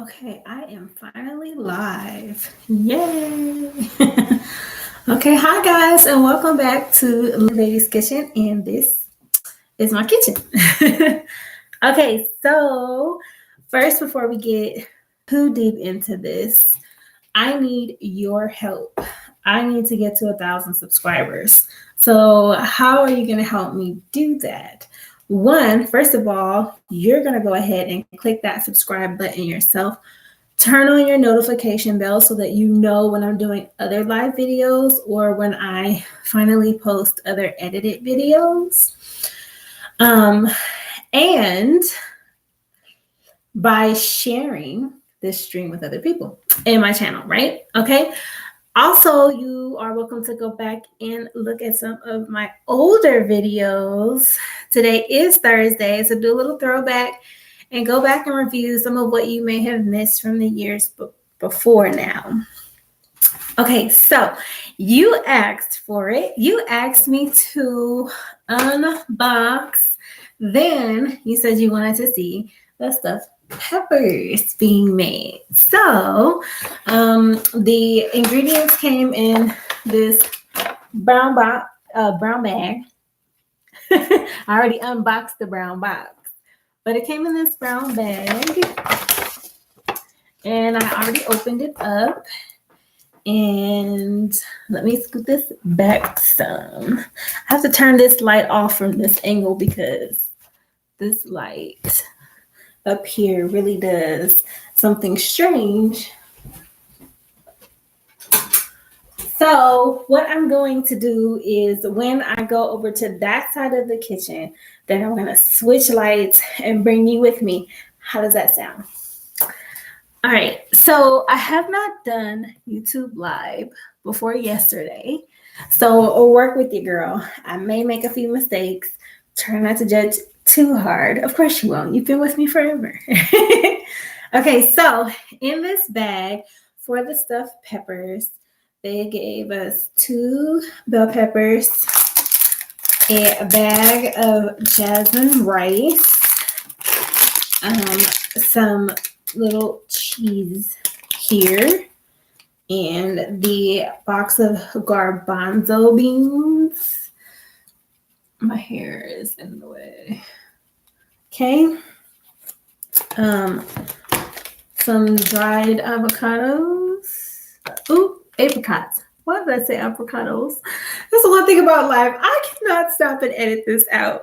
Okay, I am finally live. Yay! Okay, hi guys, and welcome back to Little Baby's Kitchen, and this is my kitchen. Okay, so first, before we get too deep into this, I need your help. I need to get to 1,000 subscribers. So, how are you going to help me do that? One, first of all, you're going to go ahead and click that subscribe button yourself. Turn on your notification bell so that you know when I'm doing other live videos or when I finally post other edited videos. And by sharing this stream with other people in my channel, right? Okay. Also, you are welcome to go back and look at some of my older videos. Today is Thursday, so do a little throwback and go back and review some of what you may have missed from the years before now. Okay, so you asked for it. You asked me to unbox. Then you said you wanted to see the stuffed peppers being made. So the ingredients came in this brown bag. I already unboxed the brown box, but it came in this brown bag, and I already opened it up. And let me scoot this back some. I have to turn this light off from this angle because this light up here really does something strange. So what I'm going to do is when I go over to that side of the kitchen, then I'm going to switch lights and bring you with me. How does that sound? All right, so I have not done YouTube Live before yesterday. So I'll work with you, girl. I may make a few mistakes. Try not to judge too hard. Of course you won't. You've been with me forever. Okay, so in this bag for the stuffed peppers, they gave us 2 bell peppers, a bag of jasmine rice, some little cheese here, and the box of garbanzo beans. My hair is in the way. Okay. Some dried avocados. Ooh, apricots. Why did I say avocados? That's the one thing about life. I cannot stop and edit this out.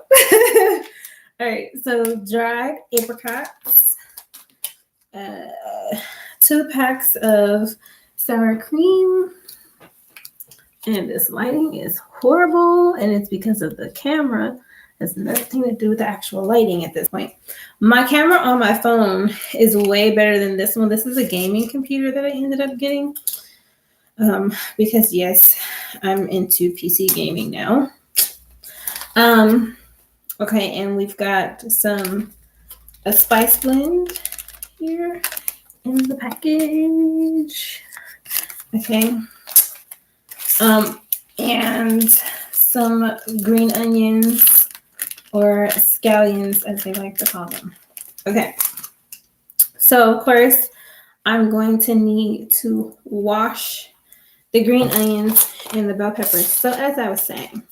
All right, so dried apricots. 2 packs of sour cream. And this lighting is horrible, and it's because of the camera. It has nothing to do with the actual lighting at this point. My camera on my phone is way better than this one. This is a gaming computer that I ended up getting. Because yes, I'm into PC gaming now. Okay, and we've got a spice blend here in the package. Okay. And some green onions, or scallions as they like to call them. Okay. So of course, I'm going to need to wash the green onions and the bell peppers. So as I was saying,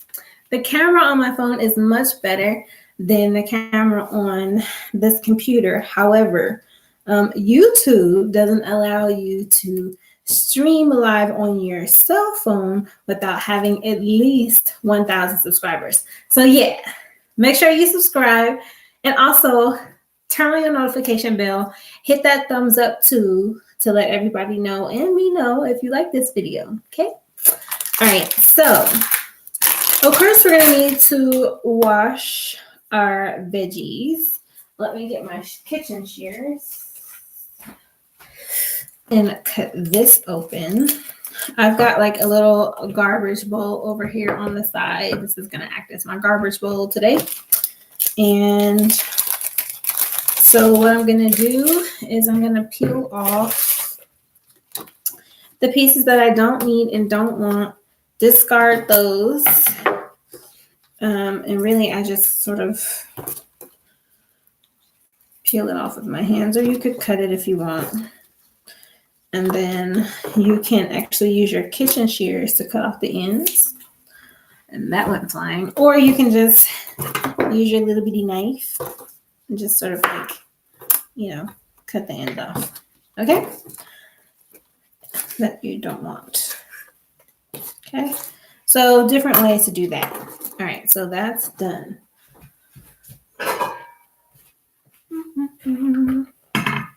the camera on my phone is much better than the camera on this computer. However, YouTube doesn't allow you to stream live on your cell phone without having at least 1,000 subscribers. So yeah, make sure you subscribe, and also turn on your notification bell. Hit that thumbs up too to let everybody know and me know if you like this video. Okay. All right. So of course we're gonna need to wash our veggies. Let me get my kitchen shears and cut this open. I've got like a little garbage bowl over here on the side. This is going to act as my garbage bowl today. And so what I'm going to do is I'm going to peel off the pieces that I don't need and don't want. Discard those. And really I just sort of peel it off with my hands, or you could cut it if you want. And then you can actually use your kitchen shears to cut off the ends. And that went flying. Or you can just use your little bitty knife and just sort of like, you know, cut the end off. Okay? That you don't want. Okay? So different ways to do that. All right, so that's done.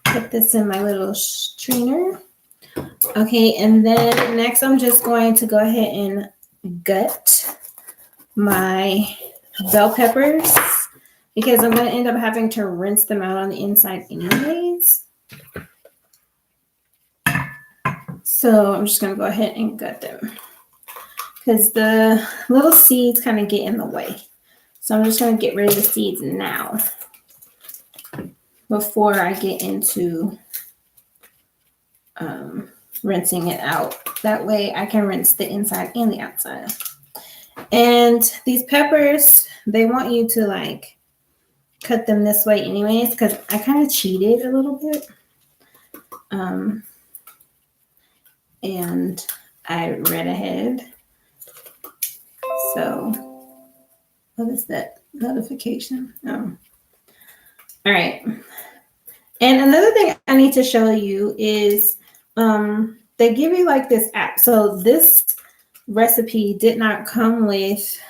Put this in my little strainer. Okay, and then next I'm just going to go ahead and gut my bell peppers because I'm going to end up having to rinse them out on the inside anyways. So I'm just going to go ahead and gut them because the little seeds kind of get in the way. So I'm just going to get rid of the seeds now before I get into rinsing it out. That way I can rinse the inside and the outside. And these peppers, they want you to like cut them this way anyways, because I kind of cheated a little bit. And I read ahead. So what is that notification? Oh. All right. And another thing I need to show you is they give you like this app. So this recipe did not come with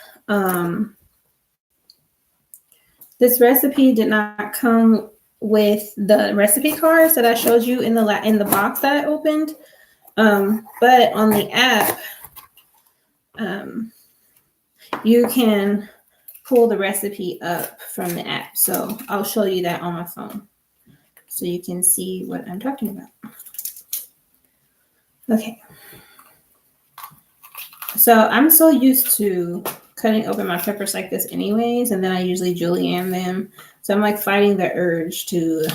the recipe cards that I showed you in the box that I opened. But on the app, you can pull the recipe up from the app. So I'll show you that on my phone so you can see what I'm talking about. Okay. So I'm so used to cutting open my peppers like this anyways, and then I usually julienne them. So I'm like fighting the urge to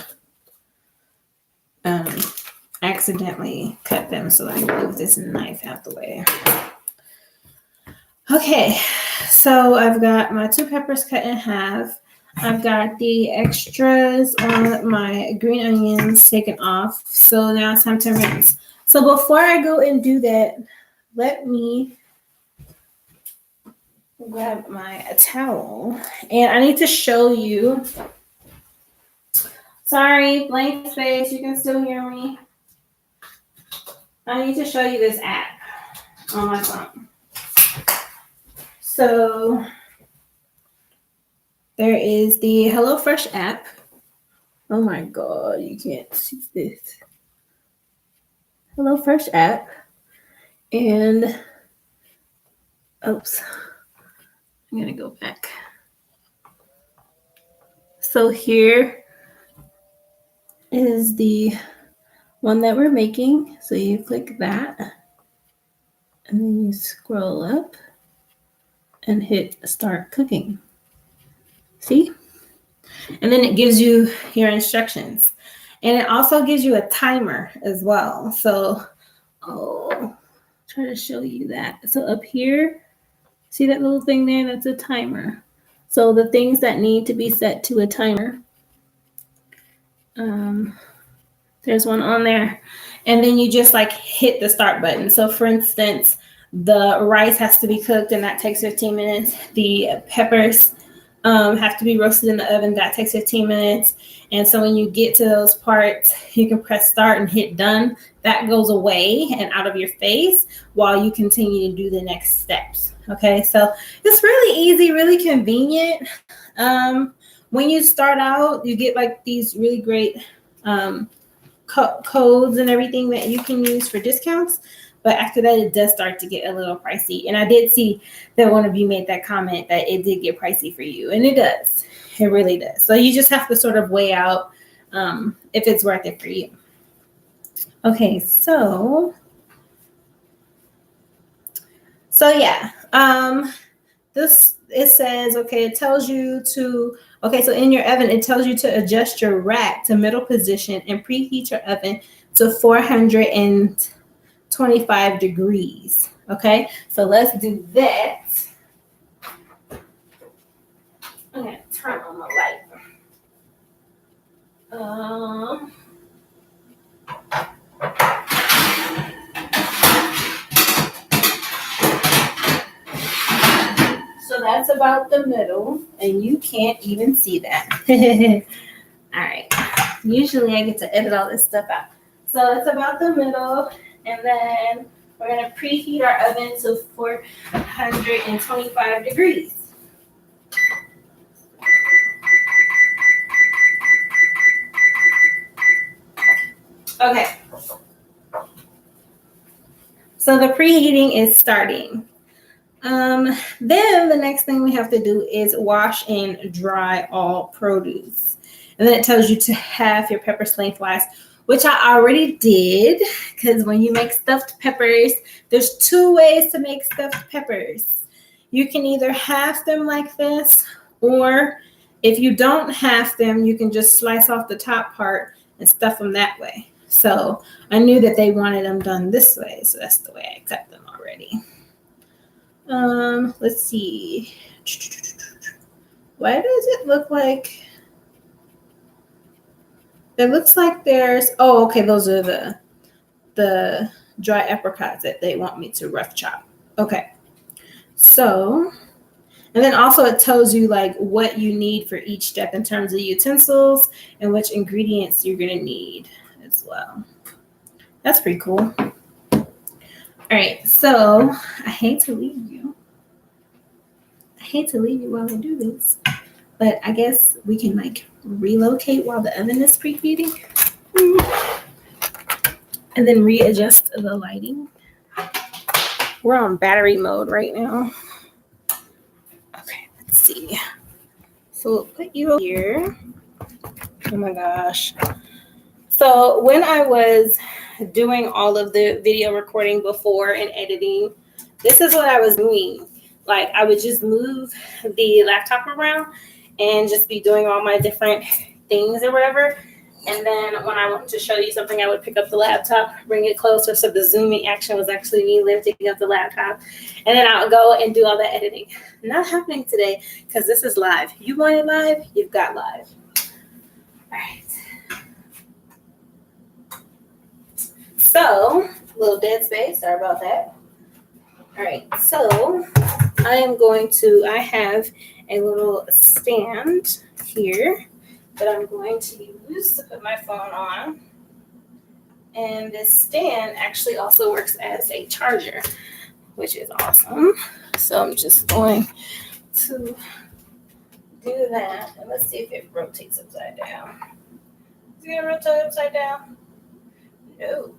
accidentally cut them. So I move this knife out the way. Okay, so I've got my 2 peppers cut in half. I've got the extras on my green onions taken off. So now it's time to rinse. So before I go and do that, let me grab my towel. And I need to show you. Sorry, blank space. You can still hear me. I need to show you this app on my phone. So there is the HelloFresh app. Oh my God, you can't see this. HelloFresh app. And, oops, I'm going to go back. So here is the one that we're making. So you click that. And then you scroll up and hit start cooking. See? And then it gives you your instructions. And it also gives you a timer as well. So, I'll try to show you that. So up here, see that little thing there? That's a timer. So the things that need to be set to a timer, there's one on there. And then you just like hit the start button. So for instance, the rice has to be cooked and that takes 15 minutes. The peppers have to be roasted in the oven. That takes 15 minutes. And so when you get to those parts, you can press start and hit done. That goes away and out of your face while you continue to do the next steps. Okay, so it's really easy, really convenient. When you start out, you get like these really great codes and everything that you can use for discounts. But after that, it does start to get a little pricey. And I did see that one of you made that comment that it did get pricey for you. And it does. It really does. So you just have to sort of weigh out if it's worth it for you. Okay, so yeah. It says, okay, it tells you to, okay, so in your oven, it tells you to adjust your rack to middle position and preheat your oven to 425 degrees. Okay, so let's do that. I'm gonna turn on the light. that's about the middle, and you can't even see that. All right. Usually I get to edit all this stuff out. So it's about the middle, and then we're gonna preheat our oven to 425 degrees. Okay. So the preheating is starting. Then the next thing we have to do is wash and dry all produce. And then it tells you to halve your peppers lengthwise, which I already did, because when you make stuffed peppers, there's two ways to make stuffed peppers. You can either halve them like this, or if you don't halve them, you can just slice off the top part and stuff them that way. So I knew that they wanted them done this way, so that's the way I cut them already. Let's see. Why does it look like? It looks like there's. Oh, okay. Those are the dry apricots that they want me to rough chop. Okay. So, and then also it tells you like what you need for each step in terms of utensils and which ingredients you're gonna need as well. That's pretty cool. All right. So I hate to leave you. While I do this, but I guess we can like relocate while the oven is preheating and then readjust the lighting. We're on battery mode right now. Okay, let's see. So we'll put you here. Oh my gosh. So when I was doing all of the video recording before and editing, this is what I was doing. Like I would just move the laptop around and just be doing all my different things or whatever. And then when I wanted to show you something, I would pick up the laptop, bring it closer. So the zooming action was actually me lifting up the laptop. And then I would go and do all the editing. Not happening today because this is live. You want it live? You've got live. All right. So, a little dead space. Sorry about that. All right. So, I have a little stand here that I'm going to use to put my phone on. And this stand actually also works as a charger, which is awesome. So I'm just going to do that. And let's see if it rotates upside down. Is it going to rotate upside down? No.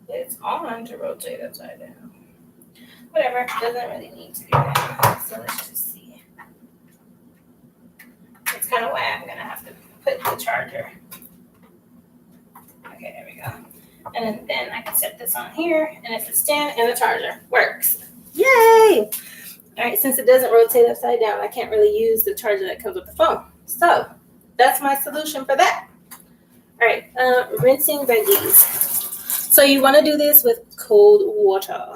It's on to rotate upside down. Whatever, doesn't really need to do that. So let's just see. That's kind of why I'm going to have to put the charger. Okay, there we go. And then I can set this on here, and it's the stand and the charger. Works. Yay! All right, since it doesn't rotate upside down, I can't really use the charger that comes with the phone. So that's my solution for that. All right, rinsing veggies. So you want to do this with cold water.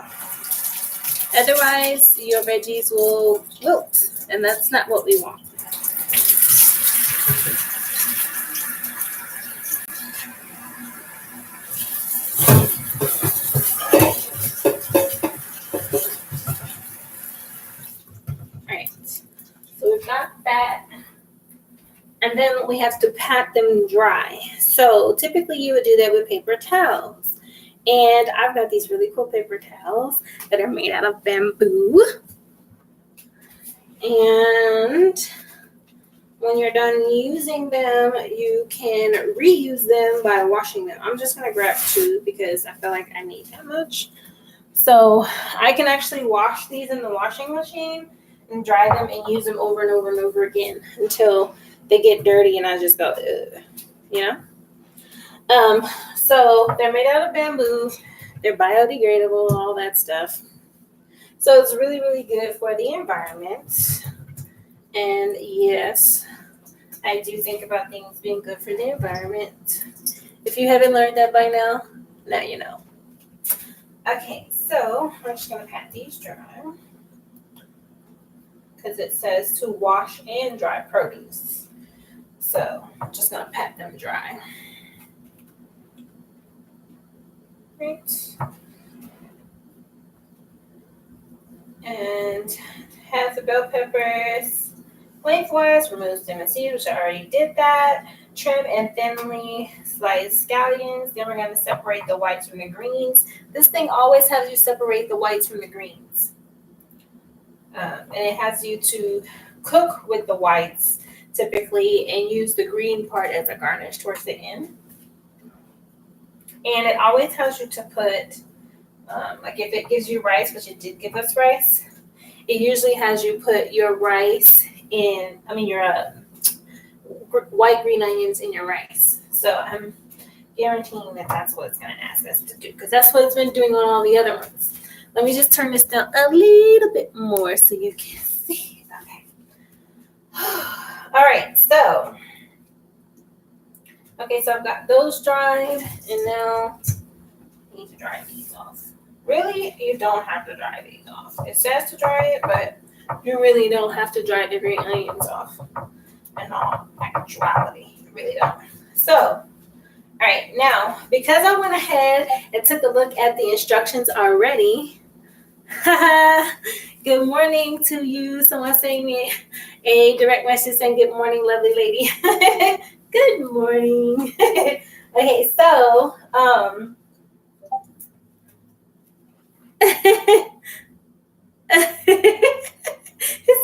Otherwise, your veggies will wilt, and that's not what we want. All right, so we've got that. And then we have to pat them dry. So typically you would do that with paper towels. And I've got these really cool paper towels that are made out of bamboo. And when you're done using them, you can reuse them by washing them. I'm just going to grab two because I feel like I need that much. So I can actually wash these in the washing machine and dry them and use them over and over and over again until they get dirty and I just go, ugh, you know? So they're made out of bamboo. They're biodegradable, all that stuff. So it's really, really good for the environment. And yes, I do think about things being good for the environment. If you haven't learned that by now you know. Okay, so I'm just going to pat these dry. Because it says to wash and dry produce. So I'm just going to pat them dry. Right. And half the bell peppers lengthwise, remove stem and seeds, which I already did that. Trim and thinly sliced scallions. Then we're going to separate the whites from the greens. This thing always has you separate the whites from the greens. And it has you to cook with the whites typically and use the green part as a garnish towards the end. And it always tells you to put, like if it gives you rice, which it did give us rice, it usually has you put your rice in, your white green onions in your rice. So I'm guaranteeing that that's what it's going to ask us to do because that's what it's been doing on all the other ones. Let me just turn this down a little bit more so you can see. Okay. All right, so I've got those dried, and now I need to dry these off. Really, you don't have to dry these off. It says to dry it, but you really don't have to dry the green onions off. In all actuality, you really don't. So, all right, now, because I went ahead and took a look at the instructions already, good morning to you. Someone sent me a direct message saying, good morning, lovely lady. Good morning. Okay, so,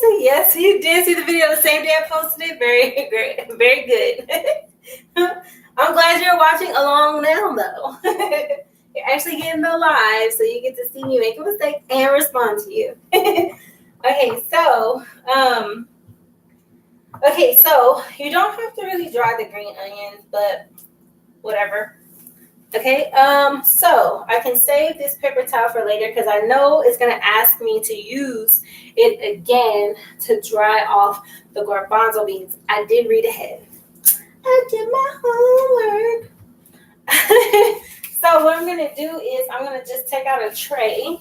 so yes, you did see the video the same day I posted it. Very great, very good. I'm glad you're watching along now, though. You're actually getting the live, so you get to see me make a mistake and respond to you. Okay, so you don't have to really dry the green onions, but whatever. Okay, so I can save this paper towel for later because I know it's going to ask me to use it again to dry off the garbanzo beans. I did read ahead. I did my homework. So what I'm going to do is I'm going to just take out a tray.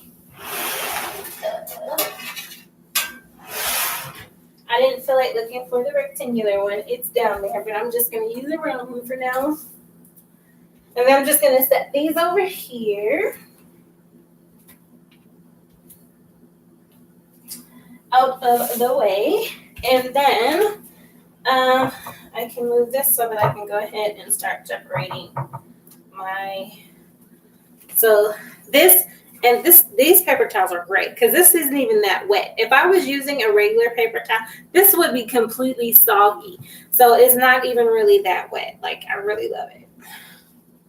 I didn't feel like looking for the rectangular one. It's down there, but I'm just going to use the round one for now. And then I'm just going to set these over here. Out of the way. And then I can move this so that I can go ahead and start separating my... So these paper towels are great because this isn't even that wet. If I was using a regular paper towel, this would be completely soggy. So it's not even really that wet. Like, I really love it.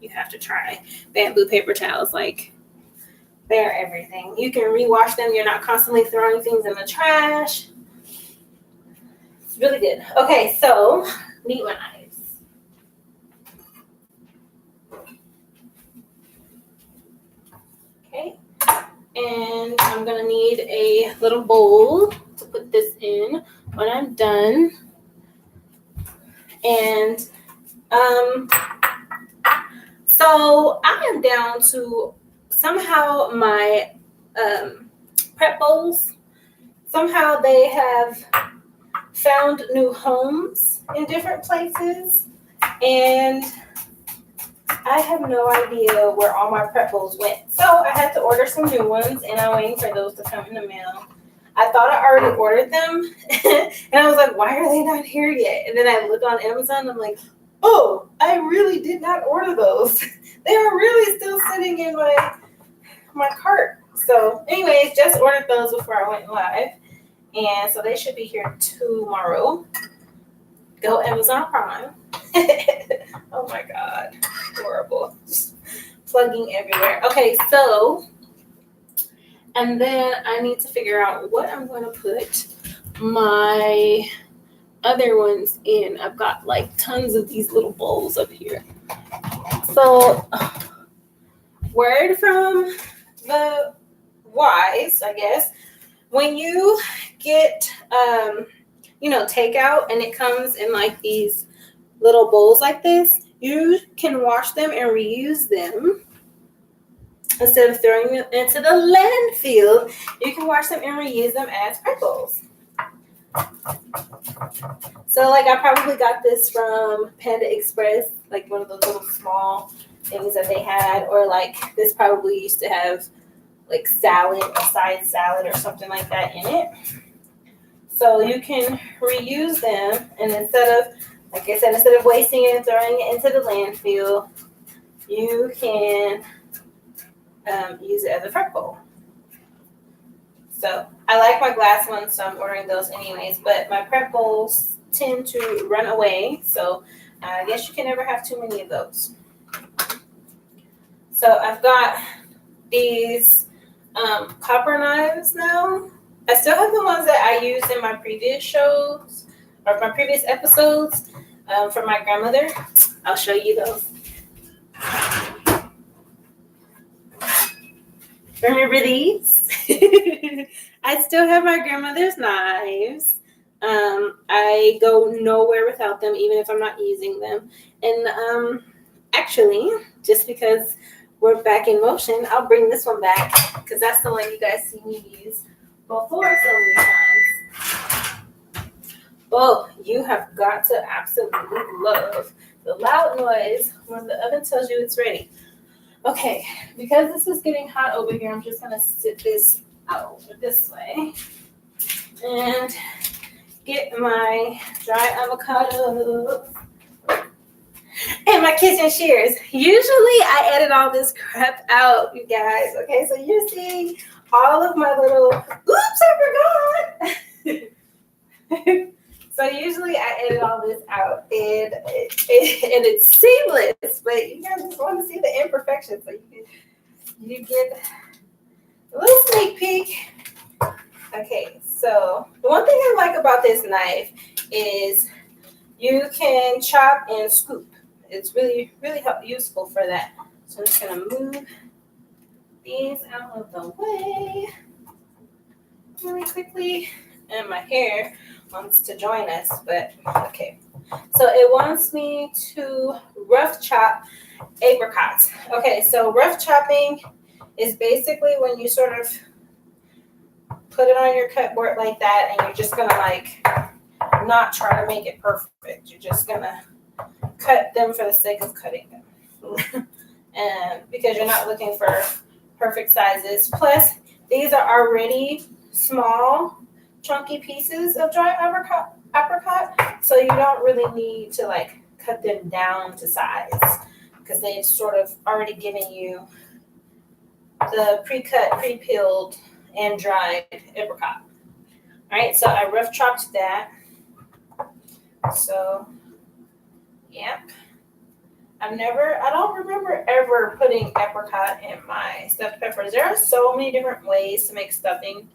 You have to try bamboo paper towels. Like, they're everything. You can rewash them. You're not constantly throwing things in the trash. It's really good. Okay, so need my knives. Okay, and I'm gonna need a little bowl to put this in when I'm done. And so I am down to somehow my prep bowls. Somehow they have found new homes in different places, and I have no idea where all my prep bowls went. So I had to order some new ones, and I'm waiting for those to come in the mail. I thought I already ordered them, and I was like, why are they not here yet? And then I look on Amazon, and I'm like, oh, I really did not order those. They are really still sitting in my cart. So anyways, just ordered those before I went live. And so they should be here tomorrow. Go Amazon Prime. Oh my God. Horrible. Just plugging everywhere. Okay, so, and then I need to figure out what I'm going to put my other ones in. I've got like tons of these little bowls up here. So, word from the wise, I guess, when you get, takeout and it comes in like these little bowls like this, you can wash them and reuse them. Instead of throwing them into the landfill, you can wash them and reuse them as prep bowls. So, like, I probably got this from Panda Express, like one of those little small things that they had, or like this probably used to have like salad, a side salad or something like that in it. So you can reuse them, and instead of, like I said, instead of wasting it and throwing it into the landfill, you can use it as a prep bowl. So I like my glass ones, so I'm ordering those anyways, but my prep bowls tend to run away, so I guess you can never have too many of those. So I've got these copper knives now. I still have the ones that I used in my previous shows or my previous episodes from my grandmother. I'll show you those. Remember these? I still have my grandmother's knives. I go nowhere without them, even if I'm not using them. And actually, just because we're back in motion, I'll bring this one back because that's the one you guys see me use before so many times. Oh, you have got to absolutely love the loud noise when the oven tells you it's ready. Okay, because this is getting hot over here, I'm just going to sit this out this way and get my dry avocado and my kitchen shears. Usually I edit all this crap out, you guys. Okay, so you're seeing all of my little, oops, I forgot. So usually I edit all this out and it's seamless, but you guys just want to see the imperfections. So you get a little sneak peek. Okay, so the one thing I like about this knife is you can chop and scoop. It's really, really useful for that. So I'm just going to move these out of the way really quickly. And my hair wants to join us, but okay. So it wants me to rough chop apricots. Okay, so rough chopping is basically when you sort of put it on your cut board like that, and you're just gonna like not try to make it perfect. You're just gonna cut them for the sake of cutting them. And because you're not looking for perfect sizes. Plus, these are already small, chunky pieces of dry apricot, so you don't really need to like cut them down to size because they've sort of already given you the pre-cut, pre-peeled, and dried apricot. All right, so I rough chopped that. So, yep. I don't remember ever putting apricot in my stuffed peppers. There are so many different ways to make stuffing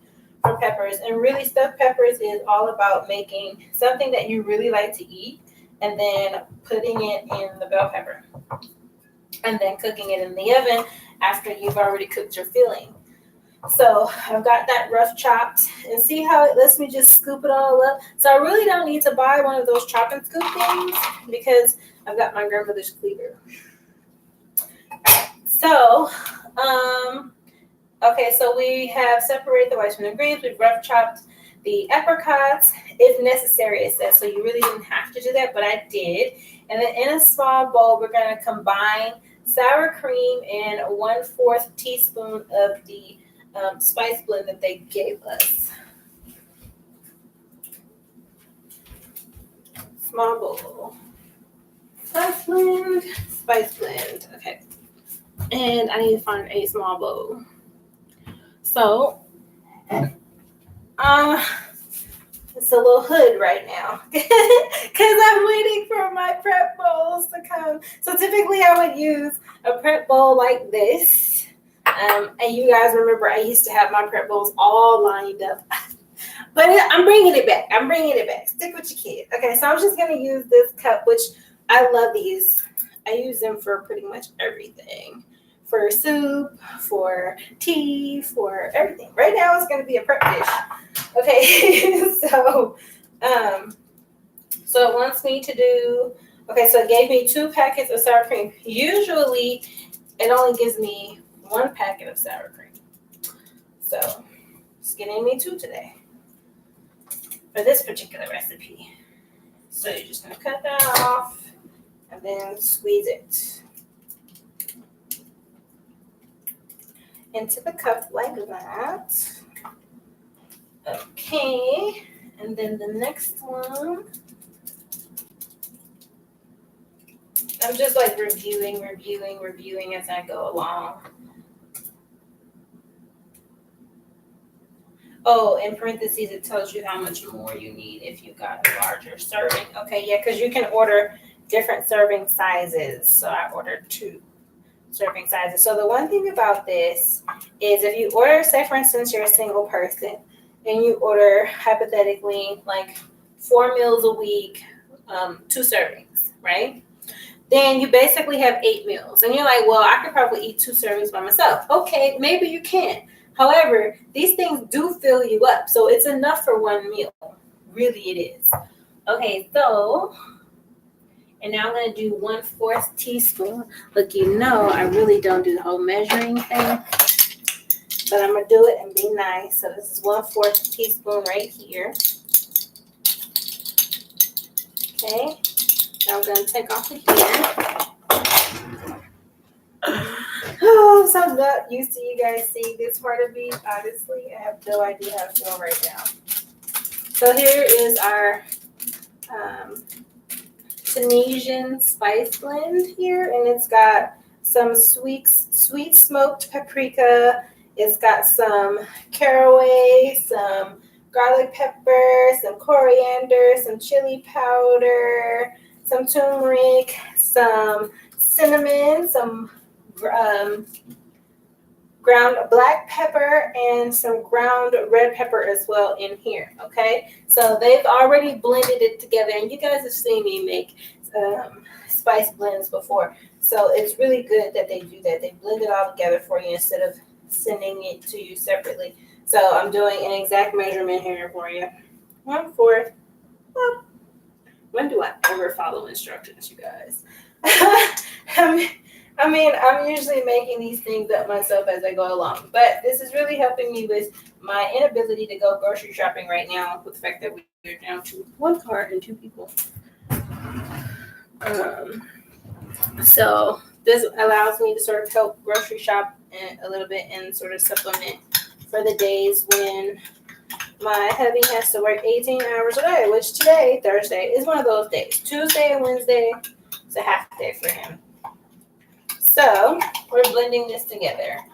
for peppers, and really stuffed peppers is all about making something that you really like to eat and then putting it in the bell pepper and then cooking it in the oven after you've already cooked your filling. So I've got that rough chopped, and see how it lets me just scoop it all up. So I really don't need to buy one of those chop and scoop things because I've got my grandmother's cleaver. So, okay, so we have separated the whites from the greens. We've rough chopped the apricots if necessary, it says. So you really didn't have to do that, but I did. And then in a small bowl, we're going to combine sour cream and 1/4 teaspoon of the spice blend that they gave us. Small bowl. Spice blend. Okay. And I need to find a small bowl. So, it's a little hood right now because I'm waiting for my prep bowls to come. So typically I would use a prep bowl like this. And you guys remember I used to have my prep bowls all lined up. But I'm bringing it back. Stick with your kid. Okay, so I'm just going to use this cup, which I love these. I use them for pretty much everything. For soup, for tea, for everything. Right now it's going to be a prep dish. Okay, so it wants me to do, okay, so it gave me 2 packets of sour cream. Usually it only gives me 1 packet of sour cream. So it's getting me 2 today for this particular recipe. So you're just going to cut that off and then squeeze it. into the cup like that. Okay, and then the next one, I'm just like reviewing as I go along. Oh, in parentheses, it tells you how much more you need if you got a larger serving. Okay, yeah, because you can order different serving sizes. So I ordered 2 serving sizes. So the one thing about this is if you order, say for instance, you're a single person and you order hypothetically like 4 meals a week, 2 servings, right? Then you basically have 8 meals. And you're like, well, I could probably eat 2 servings by myself. Okay, maybe you can. However, these things do fill you up. So it's enough for 1 meal. Really, it is. Okay, so, and now I'm going to do 1/4 teaspoon. Look, you know, I really don't do the whole measuring thing, but I'm going to do it and be nice. So this is 1/4 teaspoon right here. Okay, now I'm going to take off the heat. Oh, so I'm not used to you guys seeing this part of me. Honestly, I have no idea how to feel right now. So here is our Tunisian spice blend here, and it's got some sweet smoked paprika. It's got some caraway, some garlic pepper, some coriander, some chili powder, some turmeric, some cinnamon, some ground black pepper, and some ground red pepper as well in here. Okay, so they've already blended it together, and you guys have seen me make spice blends before, so it's really good that they do that. They blend it all together for you instead of sending it to you separately. So I'm doing an exact measurement here for you. 1/4. Well, when do I ever follow instructions, you guys? I mean, I'm usually making these things up myself as I go along, but this is really helping me with my inability to go grocery shopping right now with the fact that we're down to 1 car and 2 people. So this allows me to sort of help grocery shop a little bit and sort of supplement for the days when my hubby has to work 18 hours a day, which today, Thursday, is one of those days. Tuesday and Wednesday, it's a half day for him. So we're blending this together.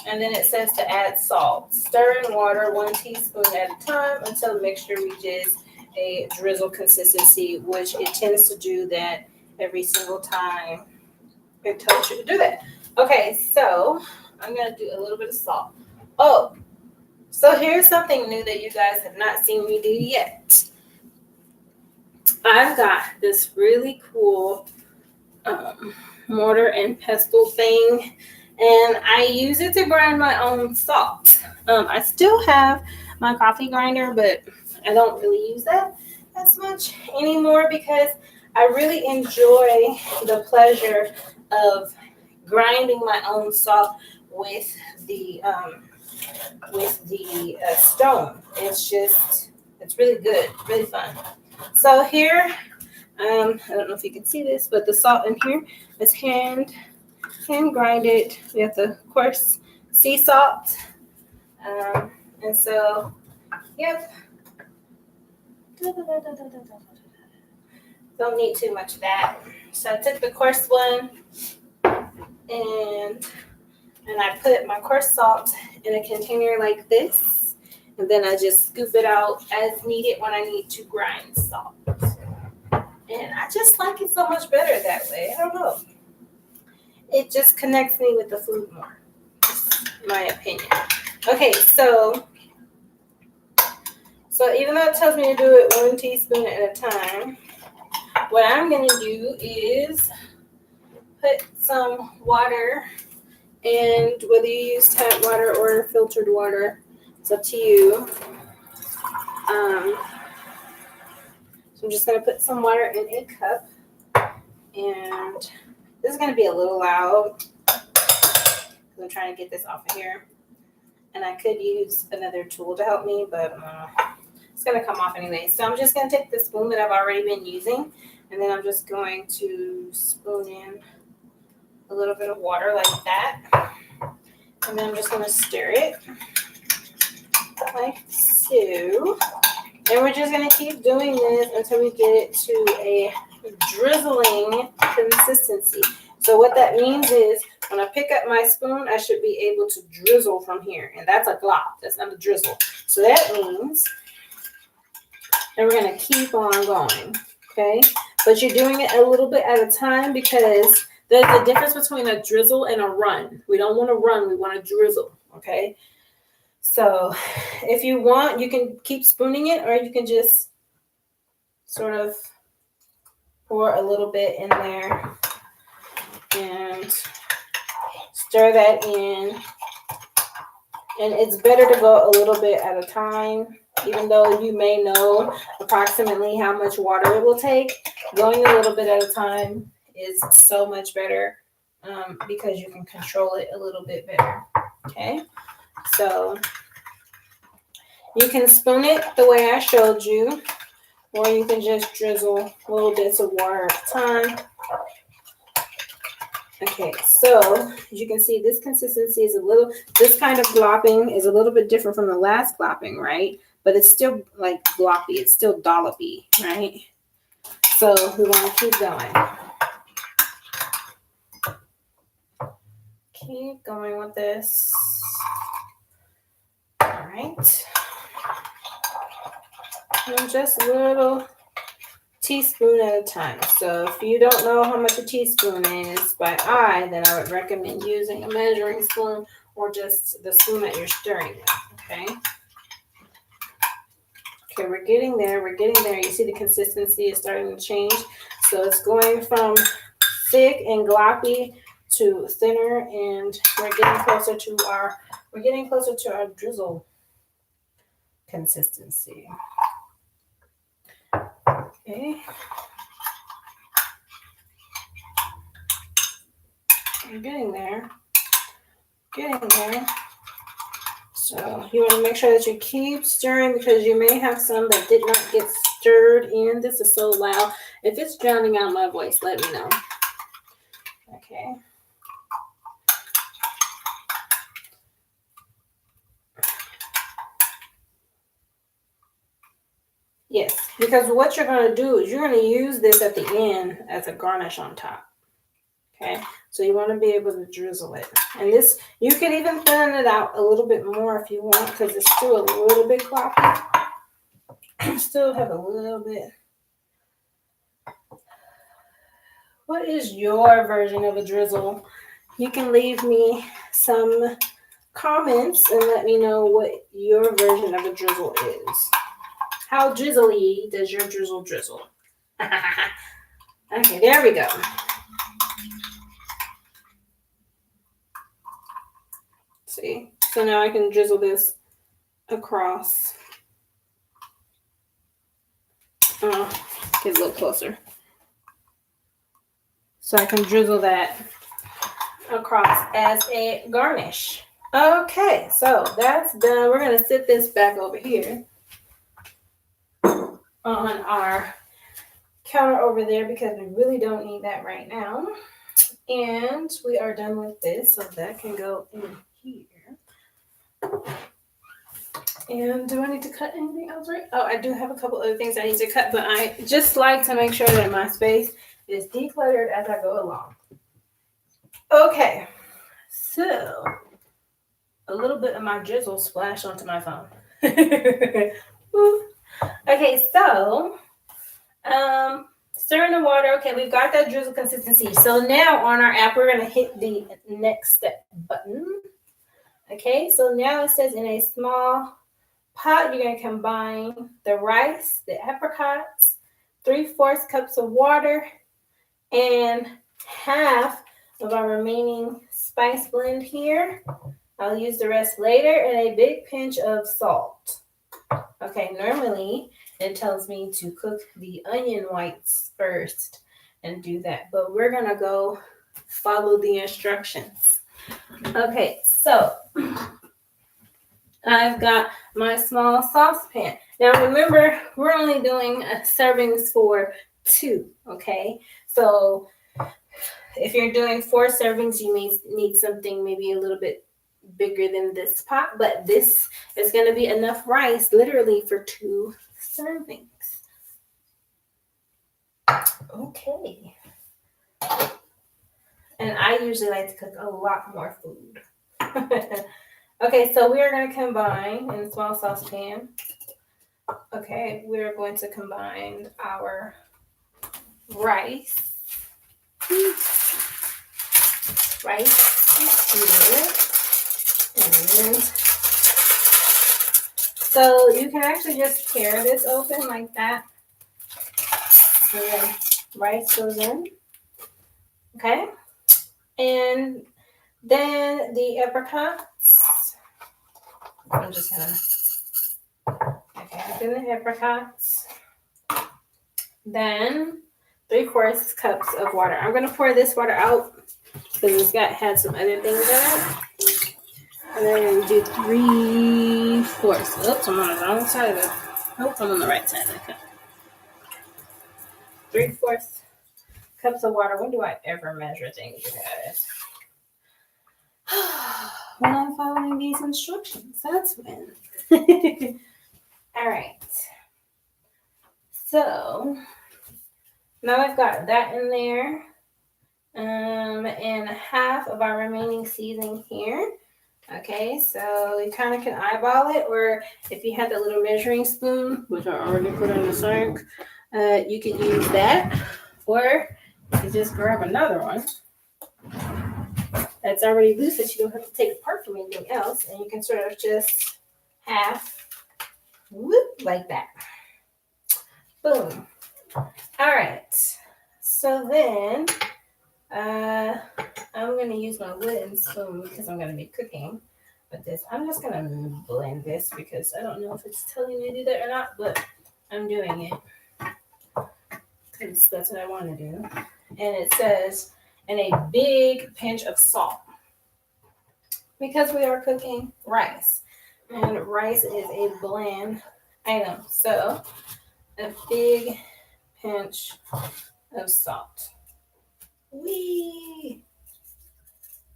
And then it says to add salt. Stir in water 1 teaspoon at a time until the mixture reaches a drizzle consistency, which it tends to do that every single time it tells you to do that. Okay, so I'm going to do a little bit of salt. Oh, so here's something new that you guys have not seen me do yet. I've got this really cool mortar and pestle thing, and I use it to grind my own salt. I still have my coffee grinder, but I don't really use that as much anymore because I really enjoy the pleasure of grinding my own salt with the stone. It's really good, really fun. So here, I don't know if you can see this, but the salt in here is hand grinded. We have the coarse sea salt. And so, yep. Don't need too much of that. So I took the coarse one and I put my coarse salt in a container like this. And then I just scoop it out as needed when I need to grind salt. And I just like it so much better that way. I don't know. It just connects me with the food more. Just my opinion. Okay, so even though it tells me to do it 1 teaspoon at a time, what I'm going to do is put some water, and whether you use tap water or filtered water, it's up to you. So I'm just going to put some water in a cup, and this is going to be a little loud because I'm trying to get this off of here. And I could use another tool to help me, but it's going to come off anyway. So I'm just going to take the spoon that I've already been using, and then I'm just going to spoon in a a little bit of water like that. And then I'm just going to stir it like so. And we're just going to keep doing this until we get it to a drizzling consistency. So what that means is when I pick up my spoon, I should be able to drizzle from here. And that's a glop. That's not a drizzle. So that means that we're going to keep on going. Okay? But you're doing it a little bit at a time because there's a difference between a drizzle and a run. We don't want to run. We want to drizzle. Okay? So if you want, you can keep spooning it, or you can just sort of pour a little bit in there and stir that in. And it's better to go a little bit at a time, even though you may know approximately how much water it will take. Going a little bit at a time is so much better because you can control it a little bit better. Okay, so you can spoon it the way I showed you, or you can just drizzle little bits of water at a time. Okay, so as you can see, this consistency is this kind of glopping is a little bit different from the last glopping, right? But it's still like gloppy, it's still dollopy, right? So we want to keep going. Keep going with this. All right. And just a little teaspoon at a time. So if you don't know how much a teaspoon is by eye, then I would recommend using a measuring spoon or just the spoon that you're stirring with. Okay. Okay, we're getting there. We're getting there. You see the consistency is starting to change. So it's going from thick and gloppy to thinner, and we're getting closer to our drizzle consistency. Okay. We're getting there. Getting there. So you want to make sure that you keep stirring because you may have some that did not get stirred in. This is so loud. If it's drowning out my voice, let me know. Okay. Yes, because what you're going to do is you're going to use this at the end as a garnish on top. Okay, so you want to be able to drizzle it. And this, you can even thin it out a little bit more if you want because it's still a little bit gloppy. Still have a little bit. What is your version of a drizzle? You can leave me some comments and let me know what your version of a drizzle is. How drizzly does your drizzle drizzle? Okay, there we go. See, so now I can drizzle this across. Get a little closer. So I can drizzle that across as a garnish. Okay, so that's done. We're going to sit this back over here on our counter over there because we really don't need that right now. And we are done with this, so that can go in here. And do I need to cut anything else right? Oh, I do have a couple other things I need to cut, but I just like to make sure that my space is decluttered as I go along. Okay, so a little bit of my drizzle splashed onto my phone. Okay, so stir in the water. Okay, we've got that drizzle consistency. So now on our app, we're going to hit the next step button. Okay, so now it says in a small pot, you're going to combine the rice, the apricots, 3/4 cups of water, and half of our remaining spice blend here. I'll use the rest later, and a big pinch of salt. Okay, normally it tells me to cook the onion whites first and do that, but we're going to go follow the instructions. Okay, so I've got my small saucepan. Now remember, we're only doing servings for 2, okay? So if you're doing 4 servings, you may need something maybe a little bit bigger than this pot, but this is going to be enough rice literally for 2 servings. Okay. And I usually like to cook a lot more food. Okay, so we are going to combine in a small saucepan. Okay, we're going to combine our rice. Here. And so you can actually just tear this open like that. And then rice goes in. Okay. And then the apricots. I'm just gonna, okay, then the apricots. Then 3/4 cups of water. I'm gonna pour this water out because it's had some other things in it. And then I'm gonna do 3/4. Oops, I'm on the wrong side of it. Nope, I'm on the right side of it. 3/4 cups of water. When do I ever measure things, you guys? When I'm following these instructions, that's when. All right. So now I've got that in there. And half of our remaining seasoning here. Okay, so you kind of can eyeball it, or if you had the little measuring spoon, which I already put in the sink, you can use that, or you can just grab another one that's already loose that you don't have to take apart from anything else, and you can sort of just half, whoop, like that. Boom. All right. So then I'm going to use my wooden spoon because I'm going to be cooking with this. I'm just going to blend this because I don't know if it's telling me to do that or not, but I'm doing it because that's what I want to do. And it says, and a big pinch of salt because we are cooking rice. And rice is a bland item. So a big pinch of salt. Wee.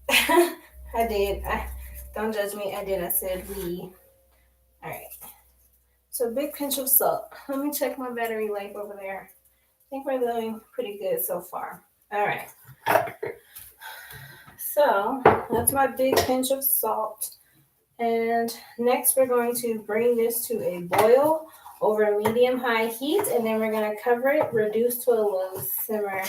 I did. Don't judge me. I did. I said wee. All right. So big pinch of salt. Let me check my battery life over there. I think we're doing pretty good so far. All right. So that's my big pinch of salt. And next we're going to bring this to a boil over medium-high heat, and then we're going to cover it, reduce to a low simmer.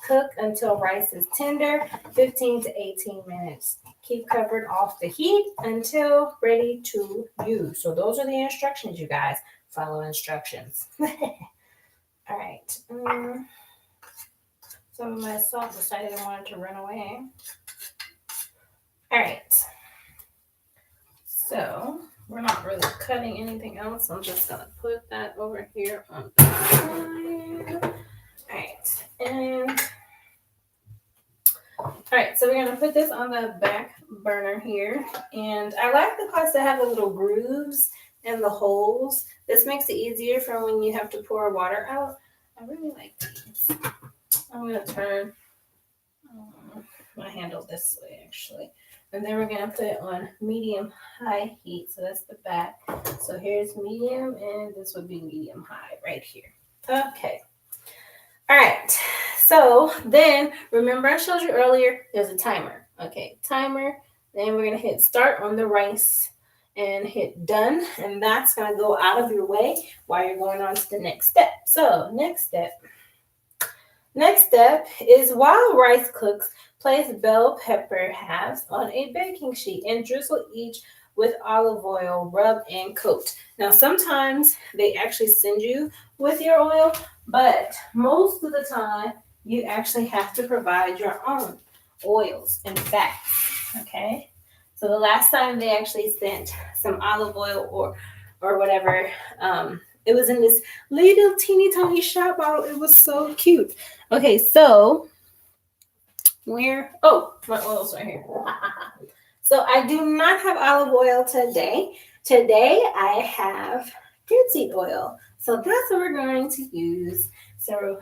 Cook until rice is tender, 15 to 18 minutes. Keep covered off the heat until ready to use. So those are the instructions, you guys. Follow instructions. All right. Some of my salt decided I wanted to run away. All right. So we're not really cutting anything else. I'm just going to put that over here on the side. All right. And all right, so we're going to put this on the back burner here. And I like the pots that have the little grooves and the holes. This makes it easier for when you have to pour water out. I really like these. I'm going to turn my handle this way, actually. And then we're going to put it on medium-high heat. So that's the back. So here's medium, and this would be medium-high right here. Okay. All right. So then, remember I showed you earlier, there's a timer. Okay, timer. Then we're going to hit start on the rice and hit done. And that's going to go out of your way while you're going on to the next step. So next step is while rice cooks, place bell pepper halves on a baking sheet and drizzle each with olive oil, rub and coat. Now, sometimes they actually send you with your oil, but most of the time, you actually have to provide your own oils and fats, okay? So the last time they actually sent some olive oil or whatever, it was in this little teeny tiny shot bottle. It was so cute. Okay, so my oil's right here. So I do not have olive oil today. Today I have grapeseed oil. So that's what we're going to use. So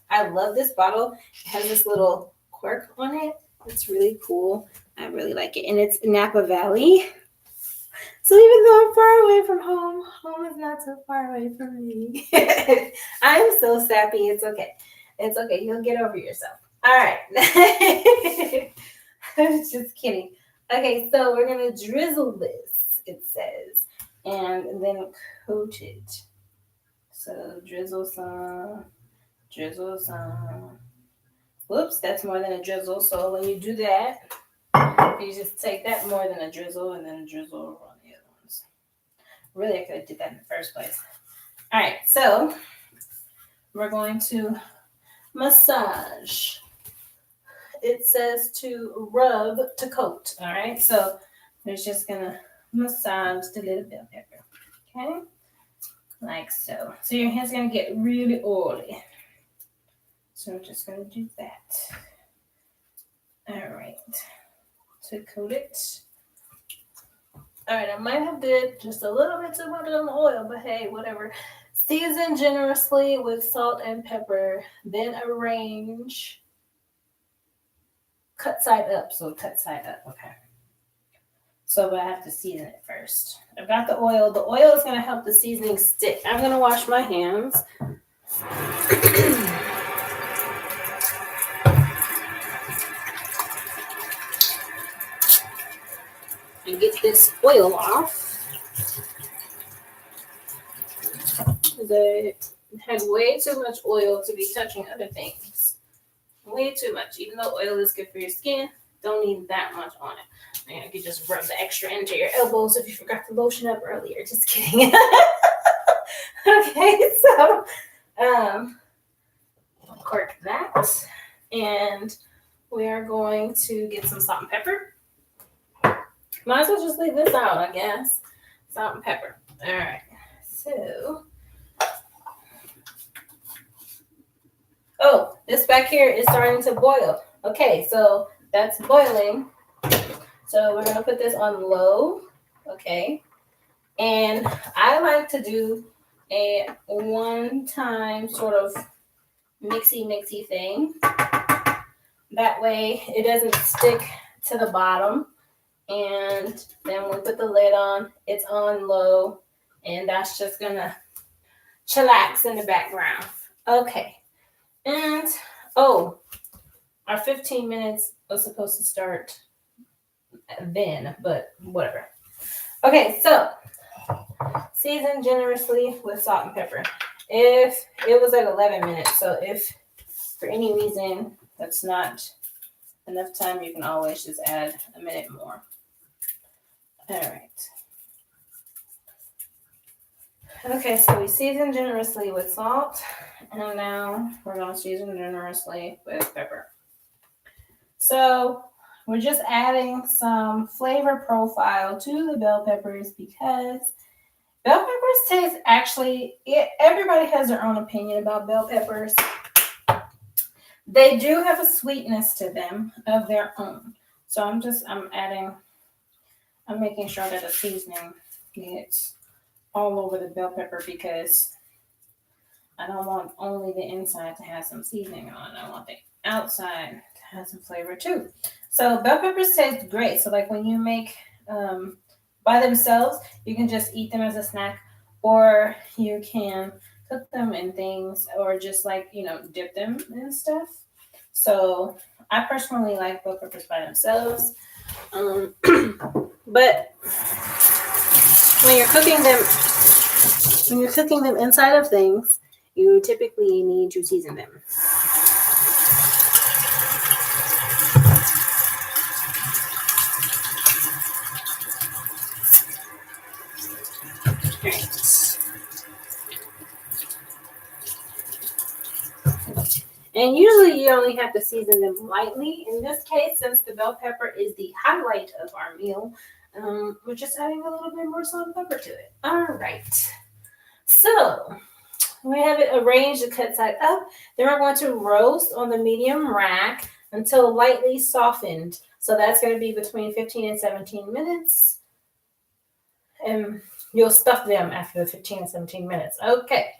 I love this bottle. It has this little cork on it. It's really cool. I really like it. And it's Napa Valley. So even though I'm far away from home, home is not so far away from me. I am so sappy. It's okay. It's okay. You'll get over yourself. All right. Just kidding. Okay, so we're going to drizzle this, it says, and then coat it. So drizzle some. Whoops, that's more than a drizzle. So when you do that, you just take that more than a drizzle and then drizzle on the other ones. Really, I could have did that in the first place. All right, so we're going to massage. It says to rub to coat. All right, so we're just gonna massage the little bell pepper. Okay, like so. So your hand's gonna get really oily. So we're just gonna do that. All right, to coat it. All right, I might have did just a little bit too much on the oil, but hey, whatever. Season generously with salt and pepper, then arrange. Cut side up, so cut side up, okay. So I have to season it first. I've got the oil. The oil is gonna help the seasoning stick. I'm gonna wash my hands. And get this oil off. I had way too much oil to be touching other things. Way too much. Even though oil is good for your skin, don't need that much on it. And you can just rub the extra into your elbows if you forgot to lotion up earlier. Just kidding. Okay, so cork that. And we are going to get some salt and pepper. Might as well just leave this out, I guess. Salt and pepper. All right. So, oh, this back here is starting to boil. Okay, so that's boiling. So we're going to put this on low. Okay. And I like to do a one-time sort of mixy thing. That way it doesn't stick to the bottom. And then we put the lid on. It's on low. And that's just going to chillax in the background. Okay. And, oh, our 15 minutes was supposed to start then, but whatever. Okay, so season generously with salt and pepper. If it was at 11 minutes, so if for any reason that's not enough time, you can always just add a minute more. All right. Okay, so we season generously with salt, and now we're going to season generously with pepper. So we're just adding some flavor profile to the bell peppers because bell peppers taste everybody has their own opinion about bell peppers. They do have a sweetness to them of their own. So I'm making sure that the seasoning gets all over the bell pepper because I don't want only the inside to have some seasoning on. I want the outside to have some flavor too. So bell peppers taste great. So like when you make by themselves, you can just eat them as a snack, or you can cook them in things, or just like, dip them in stuff. So I personally like bell peppers by themselves. But when you're cooking them inside of things, you typically need to season them. Right. And usually you only have to season them lightly. In this case, since the bell pepper is the highlight of our meal, we're just adding a little bit more salt and pepper to it. All right. So we have it arranged to cut side up. Then we're going to roast on the medium rack until lightly softened. So that's going to be between 15 and 17 minutes. And you'll stuff them after the 15 and 17 minutes. Okay.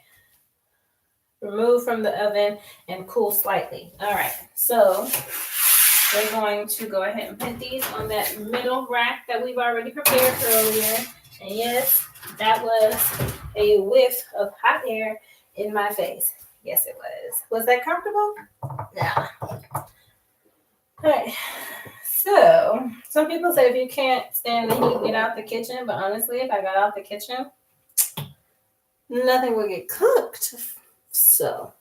Remove from the oven and cool slightly. All right. So we're going to go ahead and put these on that middle rack that we've already prepared earlier. And yes, that was a whiff of hot air in my face. Yes, it was. Was that comfortable? Yeah. All right. So, some people say if you can't stand the heat, get out the kitchen. But honestly, if I got out the kitchen, nothing would get cooked. So.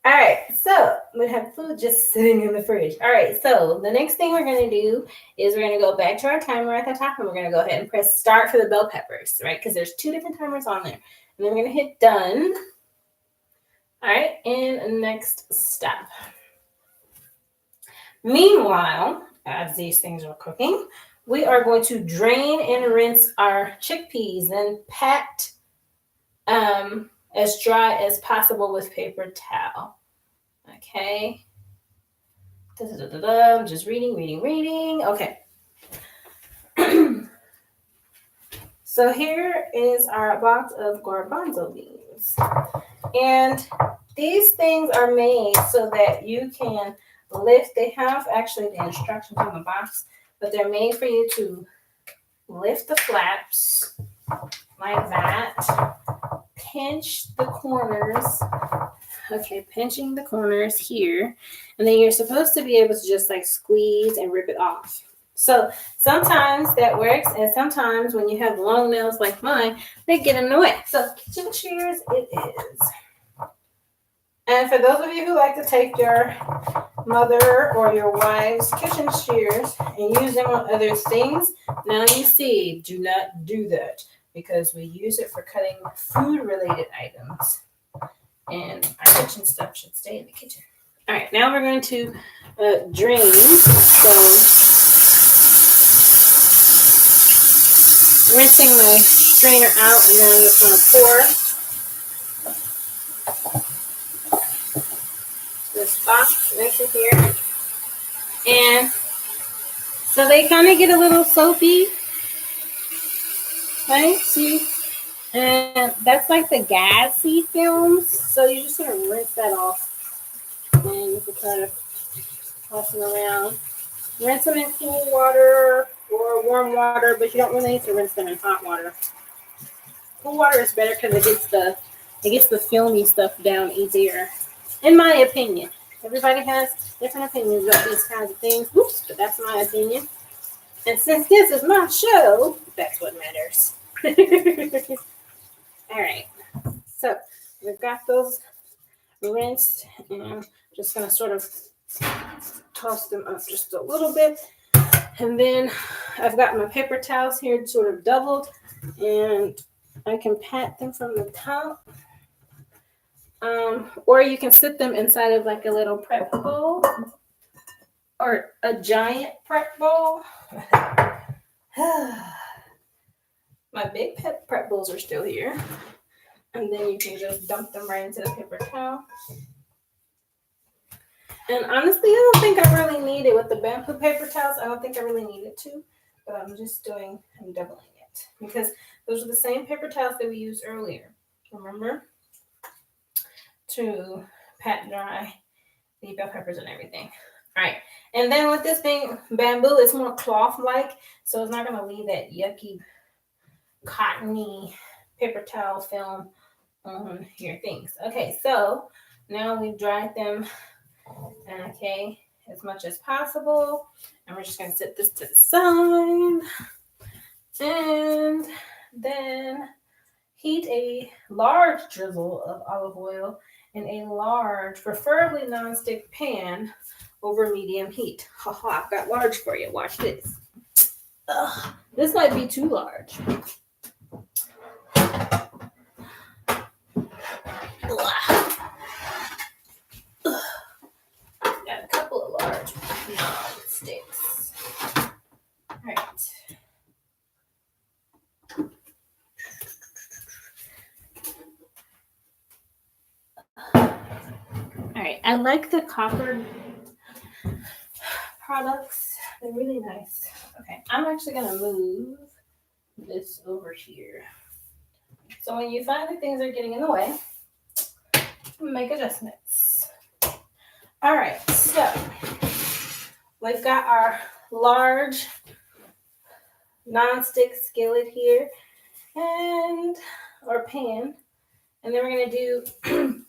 All right, so we have food just sitting in the fridge. All right, so the next thing we're going to do is we're going to go back to our timer at the top, and we're going to go ahead and press start for the bell peppers, right? Because there's 2 different timers on there. And then we're going to hit done. All right, and next step. Meanwhile, as these things are cooking, we are going to drain and rinse our chickpeas and pat as dry as possible with paper towel. Okay. I'm just reading. Okay. So here is our box of garbanzo beans. And these things are made so that you can lift. They have actually the instructions on the box, but they're made for you to lift the flaps like that. Pinch the corners. Okay, pinching the corners here. And then you're supposed to be able to just like squeeze and rip it off. So sometimes that works, and sometimes when you have long nails like mine, they get in the way. So kitchen shears it is. And for those of you who like to take your mother or your wife's kitchen shears and use them on other things, now you see, do not do that because we use it for cutting food-related items. And our kitchen stuff should stay in the kitchen. All right, now we're going to drain. So rinsing my strainer out, and then I'm just going to pour this box right here. And so they kind of get a little soapy. Right? See? And that's like the gassy films. So you just sort of rinse that off. And you can kind of toss them around. Rinse them in cool water or warm water, but you don't really need to rinse them in hot water. Cool water is better because it gets the filmy stuff down easier. In my opinion. Everybody has different opinions about these kinds of things. Oops, but that's my opinion. And since this is my show, that's what matters. All right. So we've got those rinsed, and I'm just going to sort of toss them up just a little bit. And then I've got my paper towels here sort of doubled, and I can pat them from the top. Or you can sit them inside of like a little prep bowl or a giant prep bowl. My big prep bowls are still here. And then you can just dump them right into the paper towel. And honestly, I don't think I really need it with the bamboo paper towels. I don't think I really need it to. But I'm doubling it. Because those are the same paper towels that we used earlier. Remember? To pat dry the bell peppers and everything. All right. And then with this being bamboo, it's more cloth-like. So it's not going to leave that yucky, cottony paper towel film on your things. Okay, so now we've dried them, okay, as much as possible. And we're just going to set this to the side. And then heat a large drizzle of olive oil in a large, preferably nonstick pan over medium heat. Haha, I've got large for you. Watch this. Ugh, this might be too large. Got a couple of large non-sticks. All right. All right. I like the copper products. They're really nice. Okay. I'm actually going to move this over here. So when you find that things are getting in the way, make adjustments. All right, so we've got our large non-stick skillet here and or pan, and then we're going to do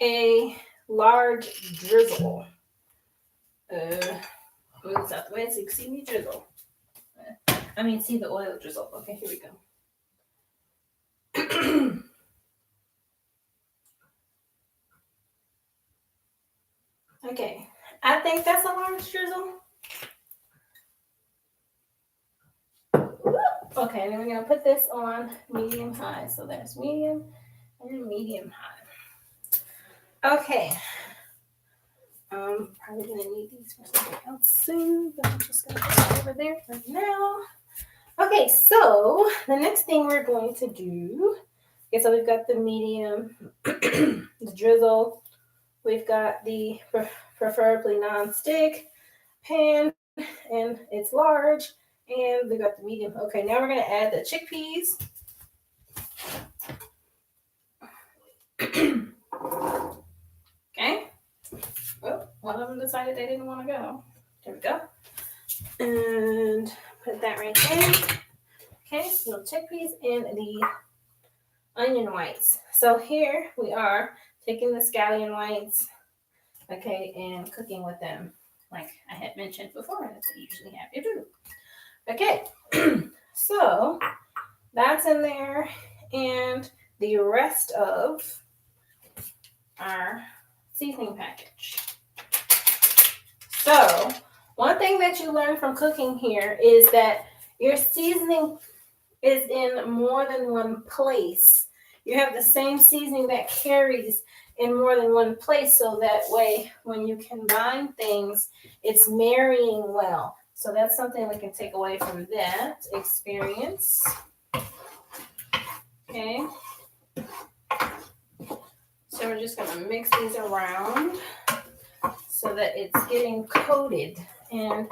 a large drizzle. Move out the way so you can see me drizzle. See the oil drizzle. Okay, here we go. Okay, I think that's a large drizzle. Okay, and then we're going to put this on medium high. So there's medium and medium high. Okay. Probably going to need these for something else soon, but I'm just going to put it over there for now. Okay, so the next thing we're going to do, okay, so we've got the medium, the drizzle, we've got the preferably non-stick pan, and it's large, and we got the medium. Okay, now we're going to add the chickpeas. Okay. Oh, one of them decided they didn't want to go. There we go. And put that right there. Okay, so chickpeas and the onion whites. So here we are taking the scallion whites, okay, and cooking with them, like I had mentioned before. That's what you usually have you do. Okay, so that's in there, and the rest of our seasoning package. So one thing that you learn from cooking here is that your seasoning is in more than one place. You have the same seasoning that carries in more than one place, so that way when you combine things, it's marrying well. So that's something we can take away from that experience. Okay. So we're just going to mix these around so that it's getting coated, and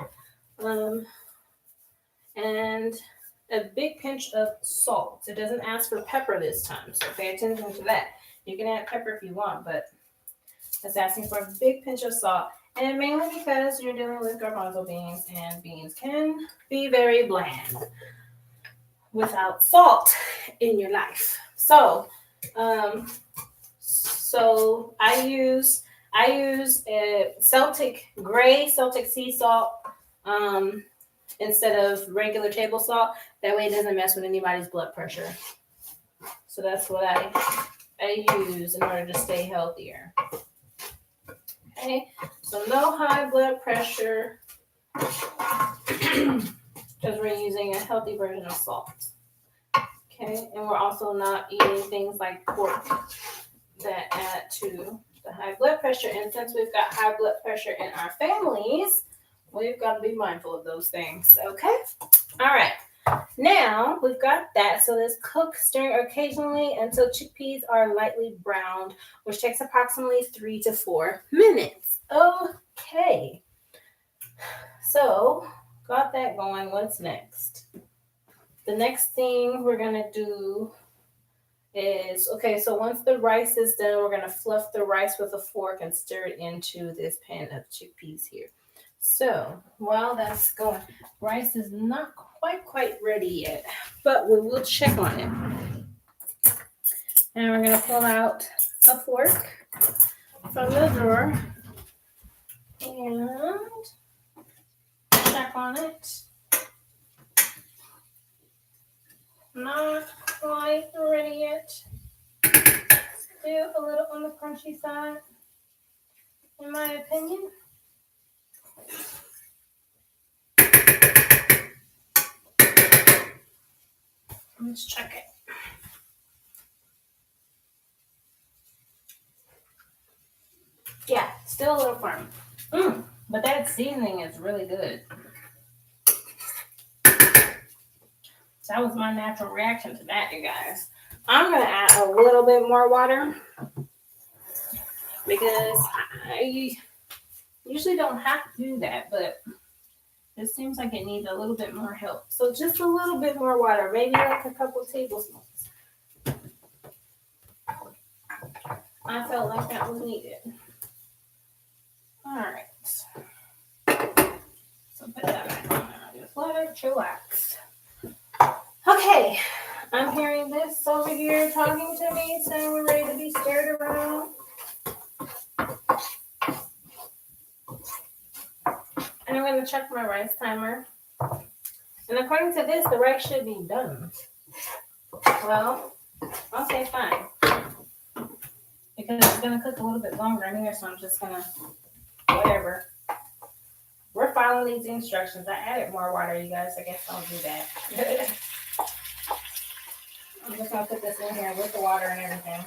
a big pinch of salt. It doesn't ask for pepper this time, so pay attention to that. You can add pepper if you want, but it's asking for a big pinch of salt, and mainly because you're dealing with garbanzo beans, and beans can be very bland without salt in your life. So I use a Celtic sea salt instead of regular table salt. That way it doesn't mess with anybody's blood pressure. So that's what I use in order to stay healthier. Okay, so no high blood pressure because we're using a healthy version of salt. Okay, and we're also not eating things like pork that add to the high blood pressure. And since we've got high blood pressure in our families, we've got to be mindful of those things. Okay, all right. Now we've got that. So let's cook, stir occasionally until chickpeas are lightly browned, which takes approximately 3 to 4 minutes. Okay. So got that going. What's next? The next thing we're going to do is, okay, so once the rice is done, we're going to fluff the rice with a fork and stir it into this pan of chickpeas here. So while that's going, rice is not quite ready yet, but we will check on it. And we're going to pull out a fork from the drawer and check on it. Not quite ready yet. Still a little on the crunchy side, in my opinion. Let's check it. Yeah, still a little firm. But that seasoning is really good. So that was my natural reaction to that, you guys. I'm going to add a little bit more water because I usually don't have to do that, but it seems like it needs a little bit more help. So just a little bit more water, maybe like a couple tablespoons. I felt like that was needed. All right. So put that back on now. Just let it chillax. Okay. I'm hearing this over here talking to me, saying we're ready to be stirred around. And I'm going to check my rice timer. And according to this, the rice should be done. Well, I'll say fine. Because it's going to cook a little bit longer in here, so I'm just going to, whatever. We're following these instructions. I added more water, you guys. I guess I'll do that. I'm just going to put this in here with the water and everything.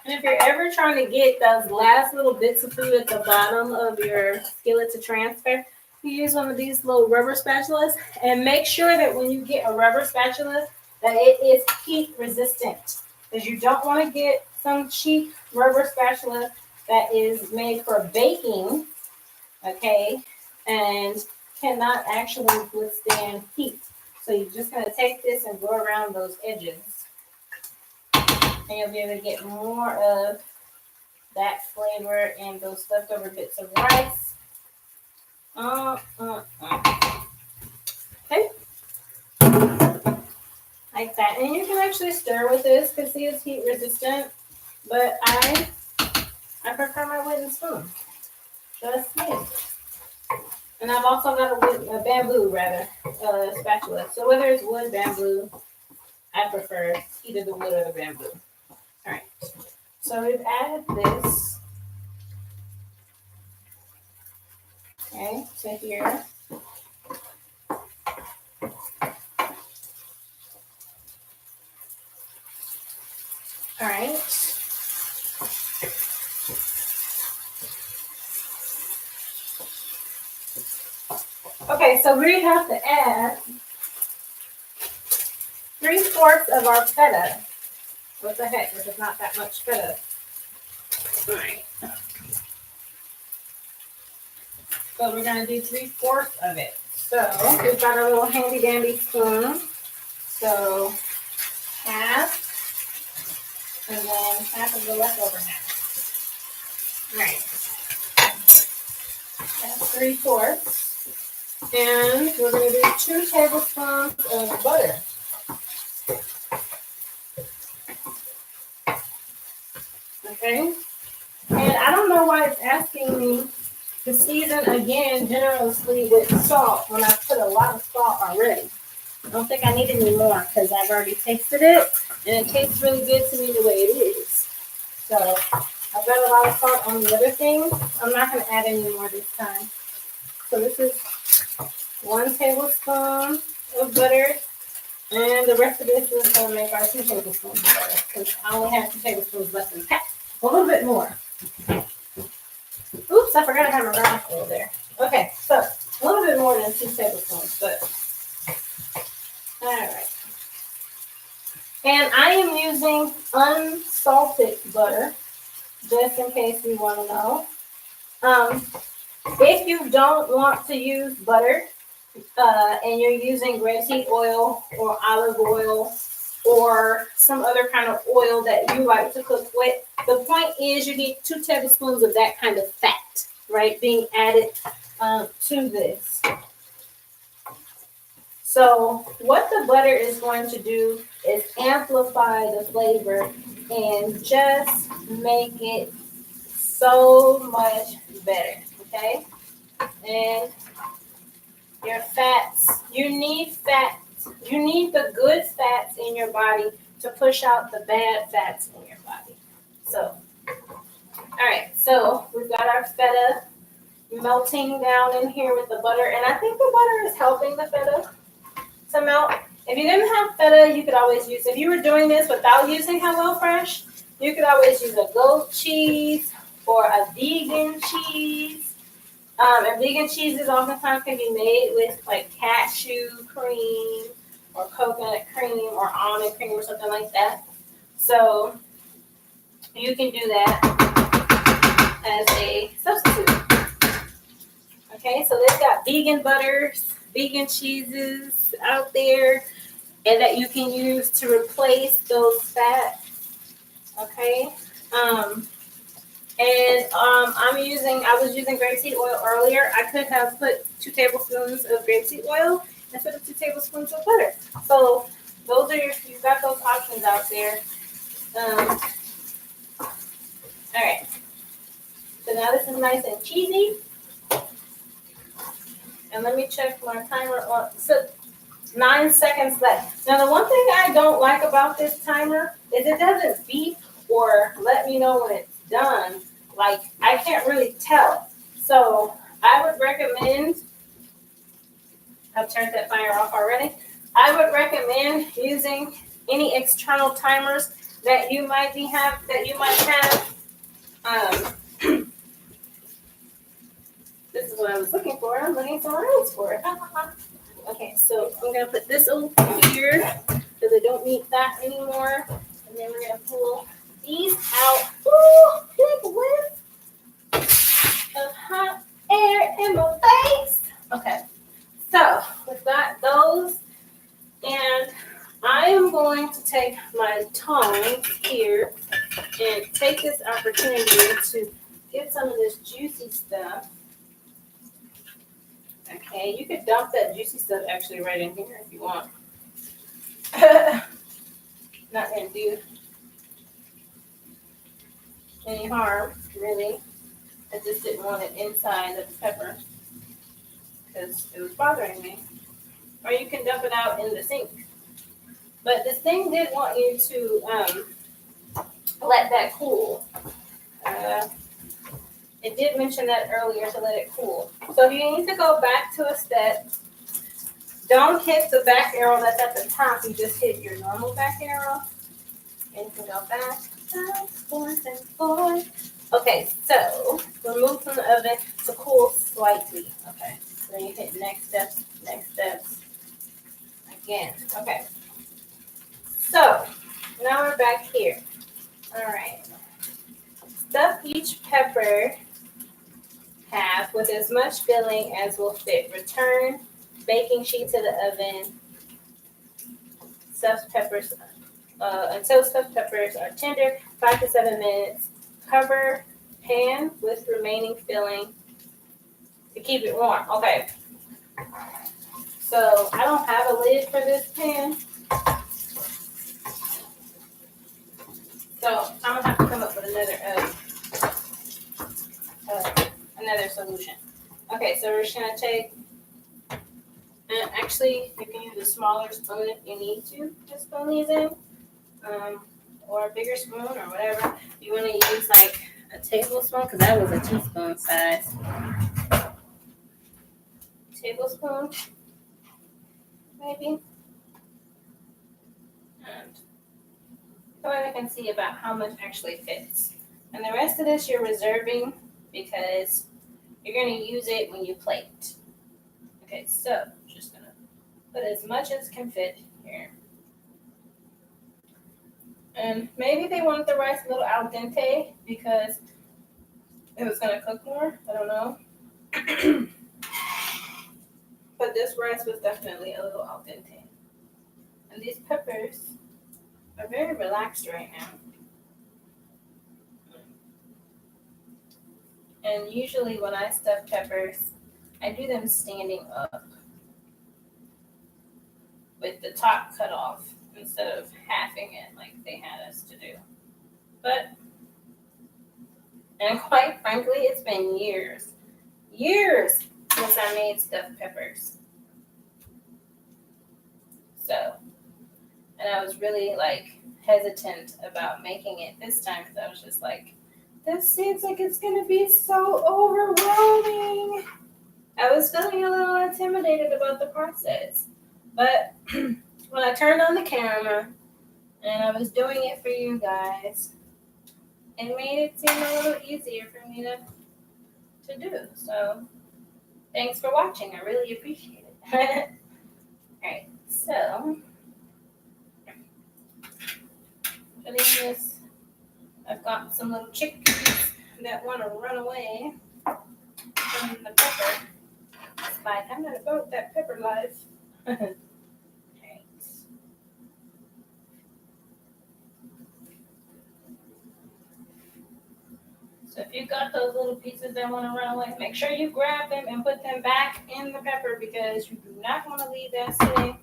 And if you're ever trying to get those last little bits of food at the bottom of your skillet to transfer, you use one of these little rubber spatulas. And make sure that when you get a rubber spatula, that it is heat resistant. Because you don't want to get some cheap rubber spatula that is made for baking, okay, and cannot actually withstand heat. So you're just going to take this and go around those edges. And you'll be able to get more of that flavor and those leftover bits of rice. Okay. Like that. And you can actually stir with this because see it's heat resistant. But I prefer my wooden spoon. Just me. And I've also got a bamboo spatula. So whether it's wood, bamboo, I prefer either the wood or the bamboo. All right. So we've added this. Okay, to here. All right. Okay, so we have to add 3/4 of our feta. What the heck? There's not that much feta. All right. So we're going to do 3/4 of it. So we've got a little handy dandy spoon. So half, and then half of the leftover half. All right. That's 3/4. And we're going to do 2 tablespoons of butter. Okay. And I don't know why it's asking me to season again generously with salt when I put a lot of salt already. I don't think I need any more because I've already tasted it and it tastes really good to me the way it is. So I've got a lot of salt on the other things. I'm not going to add any more this time. So this is 1 tablespoon of butter, and the rest of this is going to make our 2 tablespoons of butter because I only have 2 tablespoons left in the pack. A little bit more. Oops, I forgot I had my garlic oil there. Okay, so a little bit more than 2 tablespoons, but all right. And I am using unsalted butter, just in case you want to know. If you don't want to use butter, and you're using grapeseed oil or olive oil or some other kind of oil that you like to cook with, the point is you need 2 tablespoons of that kind of fat, right, being added to this. So what the butter is going to do is amplify the flavor and just make it so much better, okay? And your fats, you need fats. You need the good fats in your body to push out the bad fats in your body. So, all right, so we've got our feta melting down in here with the butter, and I think the butter is helping the feta to melt. If you didn't have feta, you could always use, if you were doing this without using HelloFresh, you could always use a goat cheese or a vegan cheese. And vegan cheeses oftentimes can be made with like cashew cream or coconut cream or almond cream or something like that. So you can do that as a substitute. Okay, so they've got vegan butters, vegan cheeses out there. and that you can use to replace those fats. Okay. I was using grapeseed oil earlier. I could have put 2 tablespoons of grapeseed oil instead of 2 tablespoons of butter. So those are you've got those options out there. All right. So now this is nice and cheesy. And let me check my timer on. So 9 seconds left. Now the one thing I don't like about this timer is it doesn't beep or let me know when it's done. Like I can't really tell. So I would recommend, I've turned that fire off already. I would recommend using any external timers that you might have. This is what I was looking for. I'm looking somewhere else for it. Okay, so I'm gonna put this over here because I don't need that anymore. And then we're gonna pull these out. Ooh, big whiff of hot air in my face. Okay, so we've got those, and I am going to take my tongs here and take this opportunity to get some of this juicy stuff. Okay, you could dump that juicy stuff actually right in here if you want. Not gonna do any harm, really. I just didn't want it inside the pepper because it was bothering me. Or you can dump it out in the sink. But this thing did want you to let that cool. It did mention that earlier to let it cool. So you need to go back to a step. Don't hit the back arrow that's at the top. You just hit your normal back arrow. And you can go back, forth, and forth. Okay, so remove from the oven to cool slightly. Okay, so then you hit next steps, again. Okay, so now we're back here. All right, stuff each pepper half with as much filling as will fit. Return baking sheet to the oven. Stuffed peppers until stuffed peppers are tender, 5 to 7 minutes. Cover pan with remaining filling to keep it warm. Okay. So I don't have a lid for this pan. So I'm gonna have to come up with another solution. Okay, so we're just gonna take, and actually you can use a smaller spoon if you need to spoon these in, or a bigger spoon or whatever. You want to use like a tablespoon because that was a teaspoon size. Tablespoon, maybe. And so I can see about how much actually fits. And the rest of this you're reserving because you're going to use it when you plate. Okay, so just going to put as much as can fit here. And maybe they wanted the rice a little al dente because it was going to cook more. I don't know. But this rice was definitely a little al dente. And these peppers are very relaxed right now. And usually when I stuff peppers, I do them standing up with the top cut off instead of halving it like they had us to do. And quite frankly, it's been years since I made stuffed peppers. So, and I was really like hesitant about making it this time because I was just like, this seems like it's going to be so overwhelming. I was feeling a little intimidated about the process. But when I turned on the camera and I was doing it for you guys, it made it seem a little easier for me to do. So thanks for watching. I really appreciate it. Alright, so putting this, I've got some little chickens that want to run away from the pepper. It's like, I'm not about that pepper life. Okay. got those little pieces that want to run away, make sure you grab them and put them back in the pepper because you do not want to leave that sitting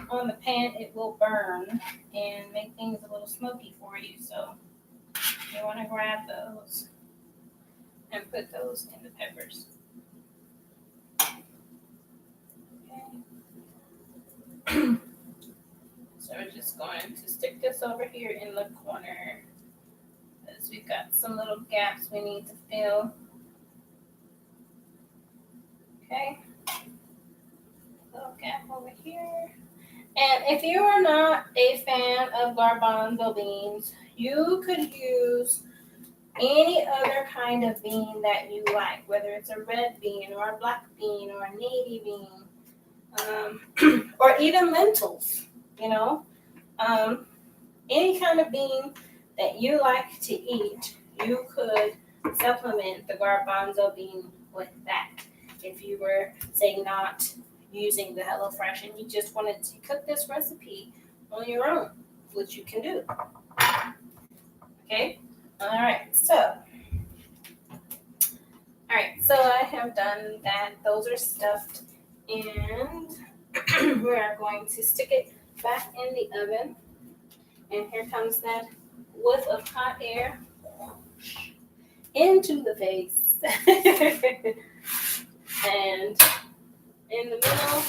on the pan. It will burn and make things a little smoky for you. So you want to grab those and put those in the peppers. Okay. So we're just going to stick this over here in the corner because we've got some little gaps we need to fill. Okay. Little gap over here. And if you are not a fan of garbanzo beans, you could use any other kind of bean that you like, whether it's a red bean or a black bean or a navy bean, or even lentils, any kind of bean that you like to eat, you could supplement the garbanzo bean with that. If you were, say, not using the HelloFresh and you just wanted to cook this recipe on your own, which you can do. Okay? All right, so I have done that. Those are stuffed, and we are going to stick it back in the oven. And here comes that whiff of hot air into the face. And in the middle.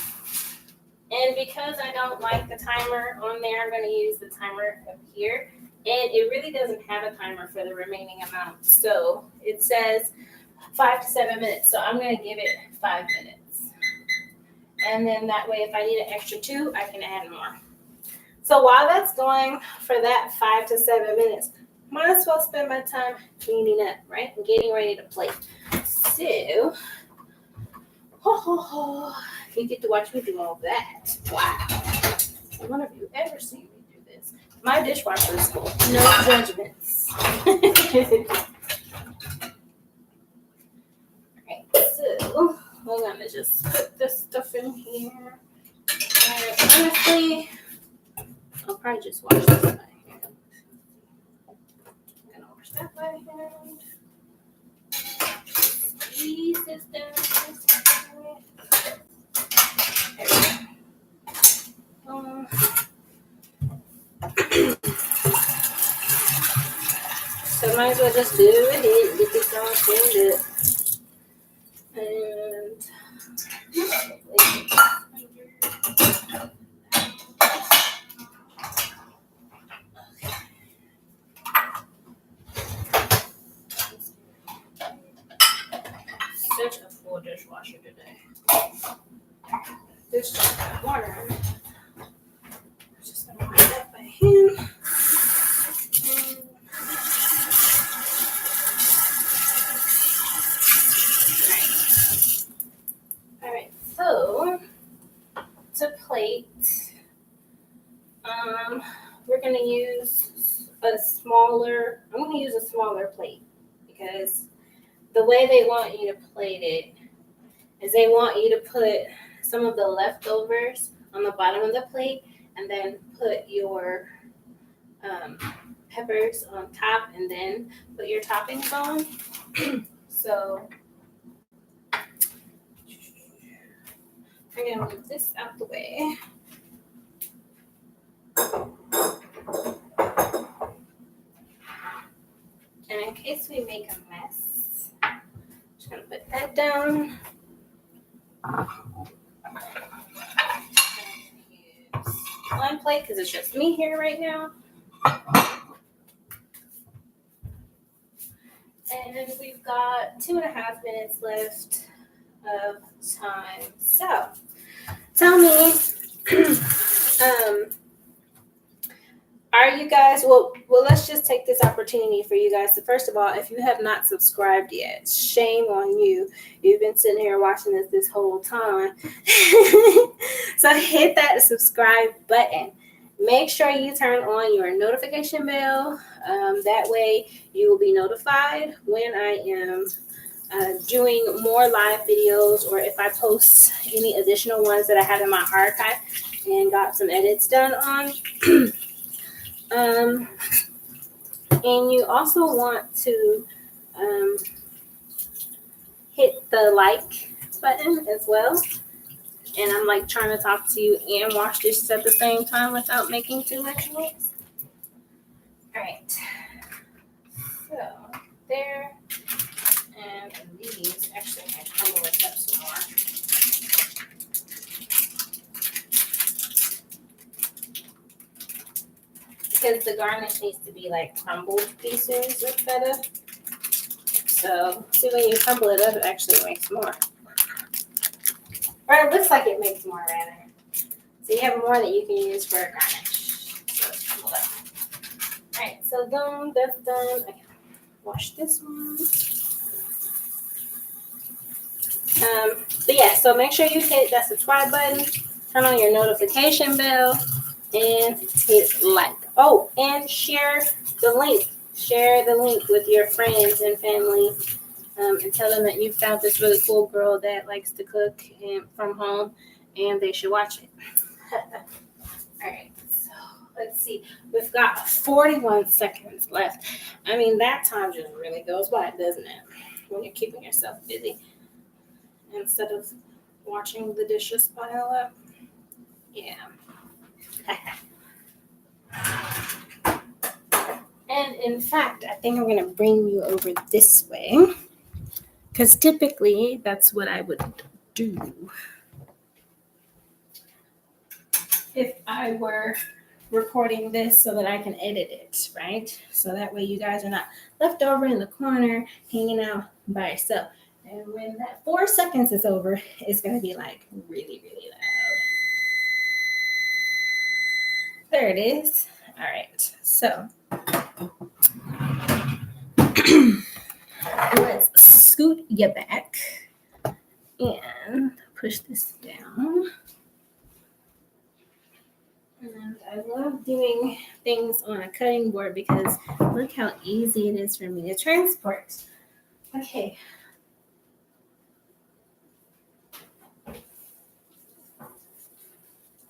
And because I don't like the timer on there, I'm going to use the timer up here. And it really doesn't have a timer for the remaining amount. So it says 5 to 7 minutes. So I'm going to give it 5 minutes. And then that way, if I need an extra 2, I can add more. So while that's going for that 5 to 7 minutes, might as well spend my time cleaning up, right? And getting ready to plate. So, you get to watch me do all that. Wow. When have you ever seen me do this? My dishwasher is full. No judgments. Alright, so we're gonna just put this stuff in here. Honestly, I'll probably just wash this by hand. I'm gonna wash that by hand. Squeeze this down. There we go. So might as well just do it and get this all cleaned up. And such a full dishwasher today. This just got water in it. Just gonna wash that by hand. Alright, so to plate, we're gonna use I'm gonna use a smaller plate because the way they want you to plate it is they want you to put some of the leftovers on the bottom of the plate and then put your peppers on top and then put your toppings on. So I'm gonna move this out the way. And in case we make a mess, I'm just gonna put that down. Use one plate because it's just me here right now. And we've got 2.5 minutes left of time. So tell me, are you guys, well, let's just take this opportunity for you guys to, first of all, if you have not subscribed yet, shame on you. You've been sitting here watching this whole time. So hit that subscribe button. Make sure you turn on your notification bell. That way you will be notified when I am doing more live videos or if I post any additional ones that I have in my archive and got some edits done on. And you also want to hit the like button as well. And I'm like trying to talk to you and wash dishes at the same time without making too much noise. All right. So there. And these, actually, I crumble this up some more. Because the garnish needs to be like crumbled pieces of feta. So, see, when you crumble it up, it actually makes more. Or it looks like it makes more, rather. So you have more that you can use for a garnish. So it's crumbled up. Alright, so done, that's done. Okay, wash this one. But yeah, so make sure you hit that subscribe button, turn on your notification bell, and hit like. Oh, and share the link. Share the link with your friends and family, and tell them that you found this really cool girl that likes to cook from home, and they should watch it. All right, so let's see. We've got 41 seconds left. I mean, that time just really goes by, doesn't it? When you're keeping yourself busy instead of watching the dishes pile up. Yeah. And in fact, I think I'm going to bring you over this way because typically that's what I would do if I were recording this so that I can edit it, right? So that way you guys are not left over in the corner hanging out by yourself. And when that 4 seconds is over, it's going to be like really, really loud. There it is. All right. So let's scoot you back and push this down. And I love doing things on a cutting board because look how easy it is for me to transport. Okay.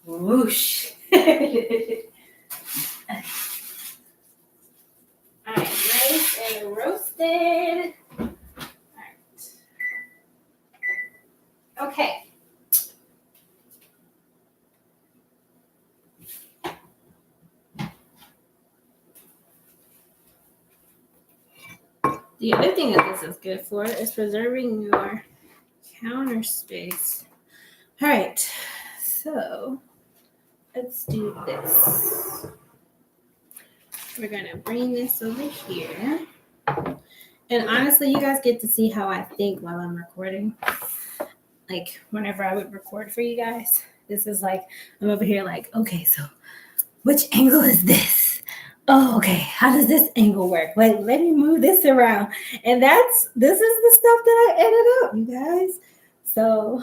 Whoosh. All right, nice and roasted. All right. Okay. The other thing that this is good for is preserving your counter space. All right, so let's do this. We're gonna bring this over here. And honestly, you guys get to see how I think while I'm recording. Like whenever I would record for you guys, this is like, I'm over here like, okay, so which angle is this? Oh, okay, how does this angle work? Wait, let me move this around. And this is the stuff that I edited up, you guys. So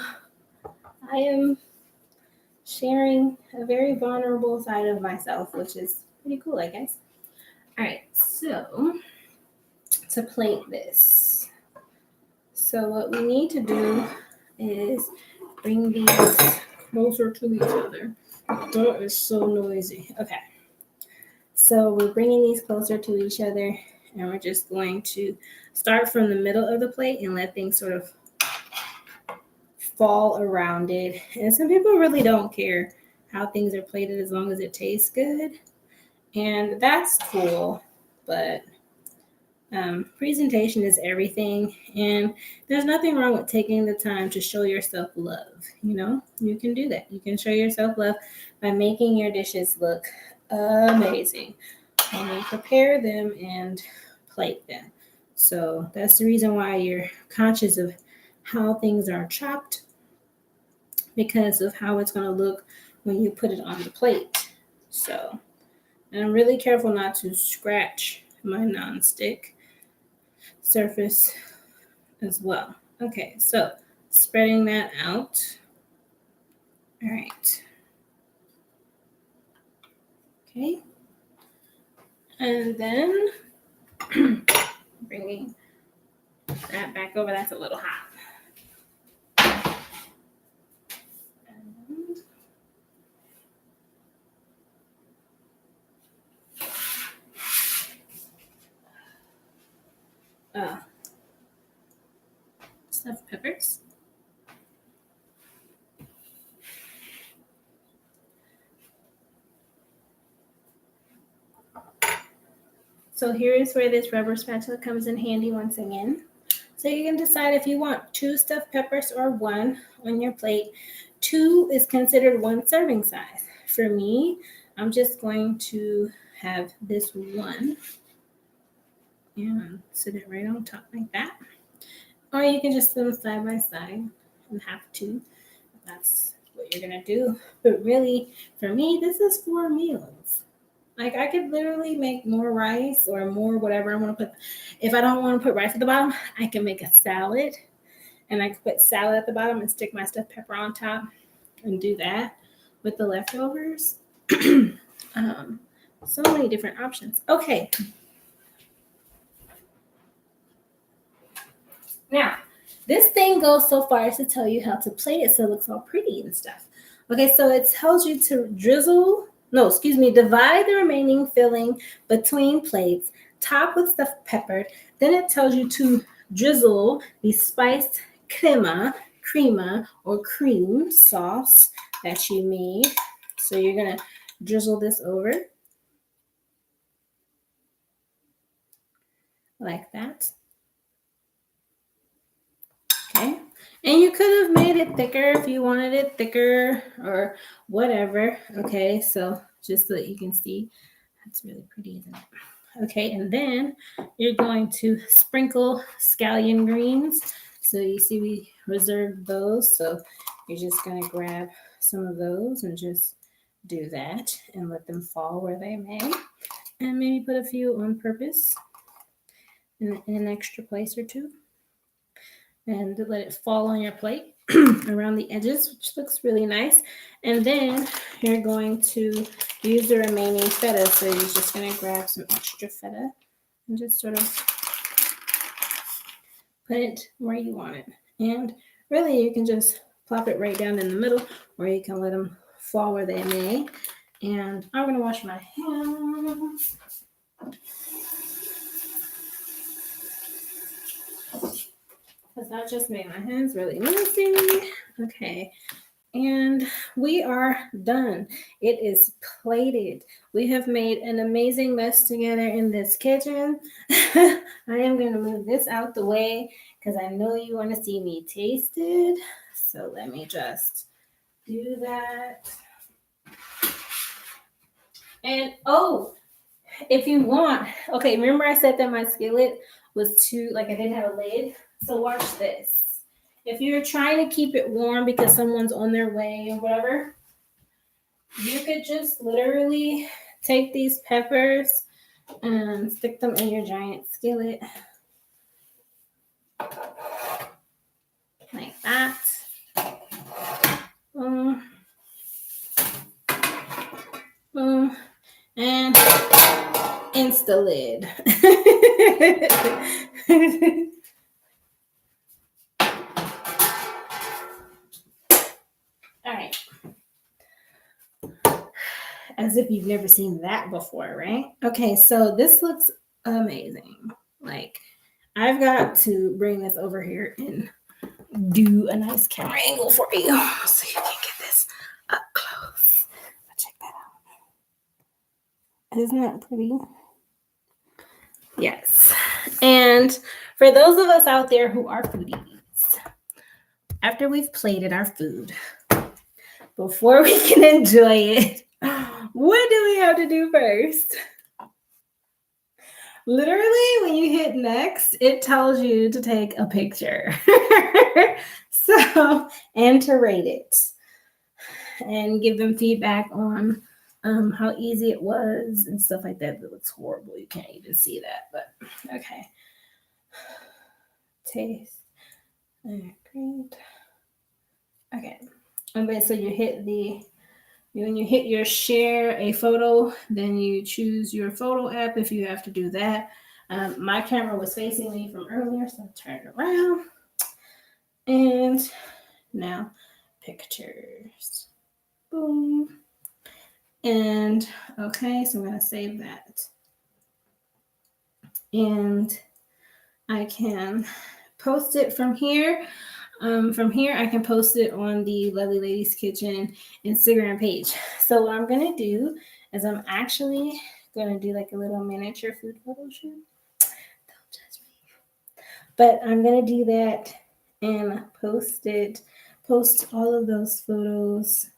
I am sharing a very vulnerable side of myself, which is pretty cool, I guess. All right, so to plate this. So what we need to do is bring these closer to each other. That is so noisy. Okay. So we're bringing these closer to each other, and we're just going to start from the middle of the plate and let things sort of fall around it. And some people really don't care how things are plated as long as it tastes good. And that's cool, but presentation is everything. And there's nothing wrong with taking the time to show yourself love. You know, you can do that. You can show yourself love by making your dishes look amazing when you prepare them and plate them. So that's the reason why you're conscious of how things are chopped, because of how it's going to look when you put it on the plate. So, and I'm really careful not to scratch my nonstick surface as well. Okay, so spreading that out. All right. Okay. And then bringing that back over. That's a little hot. stuffed peppers. So here is where this rubber spatula comes in handy once again. So you can decide if you want 2 stuffed peppers or 1 on your plate. 2 is considered 1 serving size. For me, I'm just going to have this 1 and sit it right on top like that. Or you can just sit them side by side and have 2. That's what you're gonna do. But really, for me, this is 4 meals. Like I could literally make more rice or more whatever I want to put. If I don't want to put rice at the bottom, I can make a salad, and I can put salad at the bottom and stick my stuffed pepper on top and do that with the leftovers. So many different options. Okay. Now, this thing goes so far as to tell you how to plate it so it looks all pretty and stuff. Okay, so it tells you to divide the remaining filling between plates, top with stuffed pepper. Then it tells you to drizzle the spiced crema, or cream sauce that you made. So you're going to drizzle this over like that. Okay. And you could have made it thicker if you wanted it thicker or whatever. Okay, so just so that you can see, that's really pretty, isn't it? Okay, and then you're going to sprinkle scallion greens. So you see we reserved those. So you're just going to grab some of those and just do that and let them fall where they may. And maybe put a few on purpose in an extra place or two. And let it fall on your plate around the edges, which looks really nice. And then you're going to use the remaining feta. So you're just going to grab some extra feta and just sort of put it where you want it. And really, you can just plop it right down in the middle, or you can let them fall where they may. And I'm going to wash my hands. Because that just made my hands really messy. Okay. And we are done. It is plated. We have made an amazing mess together in this kitchen. I am going to move this out the way because I know you want to see me taste it. So let me just do that. And if you want, okay, remember I said that my skillet was too, like I didn't have a lid. So watch this. If you're trying to keep it warm because someone's on their way or whatever, you could just literally take these peppers and stick them in your giant skillet. Like that. And insta lid. All right. As if you've never seen that before, right? Okay, so this looks amazing. Like, I've got to bring this over here and do a nice camera angle for you so you can get this up close. Check that out. Isn't that pretty? Yes. And for those of us out there who are foodies, after we've plated our food, before we can enjoy it, what do we have to do first? Literally, when you hit next, it tells you to take a picture. And to rate it and give them feedback on how easy it was and stuff like that. It looks horrible. You can't even see that, but okay. Taste. Great. Okay. Okay, so you hit when you hit your share a photo, then you choose your photo app if you have to do that. My camera was facing me from earlier, so I turned around. And now pictures. Boom. And okay, so I'm going to save that. And I can post it from here. From here, I can post it on the Lovely Ladies Kitchen Instagram page. So what I'm going to do is I'm actually going to do like a little miniature food photo shoot. Don't judge me. But I'm going to do that and post all of those photos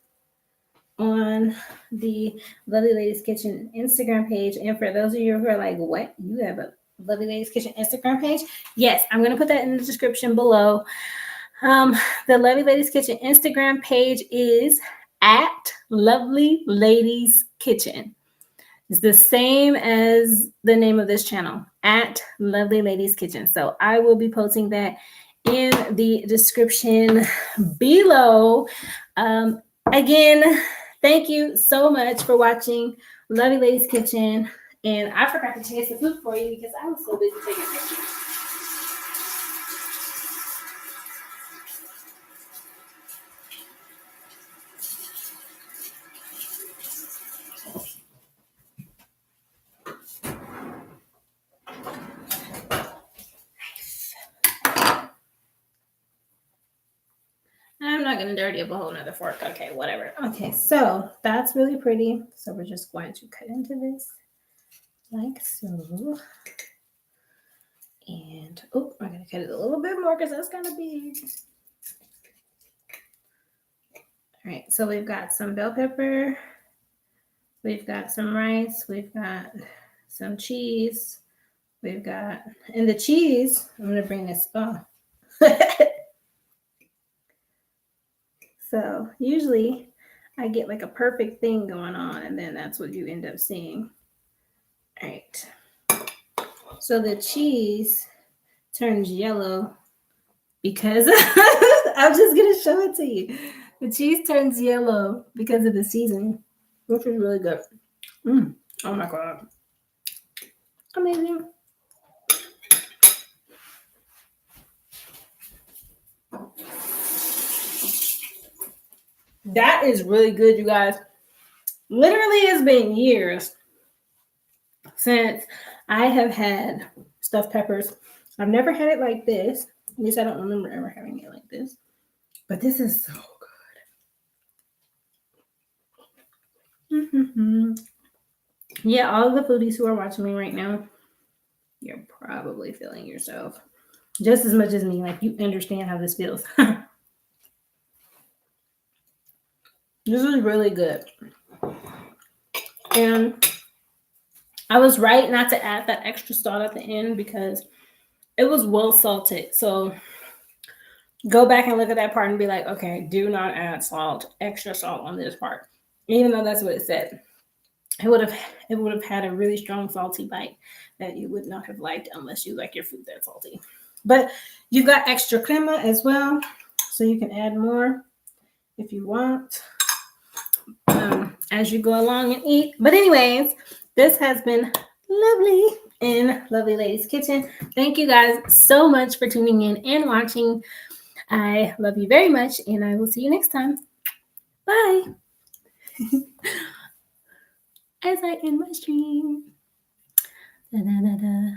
on the Lovely Ladies Kitchen Instagram page. And for those of you who are like, what? You have a Lovely Ladies Kitchen Instagram page? Yes, I'm going to put that in the description below. The Lovely Ladies Kitchen Instagram page is at Lovely Ladies Kitchen. It's the same as the name of this channel, at Lovely Ladies Kitchen. So I will be posting that in the description below. Again, thank you so much for watching Lovely Ladies Kitchen. And I forgot to taste the food for you because I was so busy taking pictures. I'm not going to dirty up a whole nother fork. Okay, whatever. Okay, so that's really pretty. So we're just going to cut into this like so. And, oh, I'm going to cut it a little bit more because that's kind of big. All right, so we've got some bell pepper. We've got some rice. We've got some cheese. We've got, and the cheese, I'm going to bring this up. So usually I get like a perfect thing going on, and then that's what you end up seeing. All right. So the cheese turns yellow because I'm just going to show it to you. The cheese turns yellow because of the seasoning, which is really good. Oh my God. Amazing. That is really good, you guys. Literally, it's been years since I have had stuffed peppers. I've never had it like this. At least I don't remember ever having it like this. But this is so good. Mm-hmm. Yeah, all of the foodies who are watching me right now, you're probably feeling yourself just as much as me. Like, you understand how this feels. This is really good. And I was right not to add that extra salt at the end because it was well salted. So go back and look at that part and be like, okay, do not add extra salt on this part. Even though that's what it said. It would have had a really strong salty bite that you would not have liked unless you like your food that salty. But you've got extra crema as well, so you can add more if you want as you go along and eat. But anyways, this has been lovely in Lovely Ladies Kitchen. Thank you guys so much for tuning in and watching. I love you very much, and I will see you next time. Bye. As I end my stream. Da, da, da, da.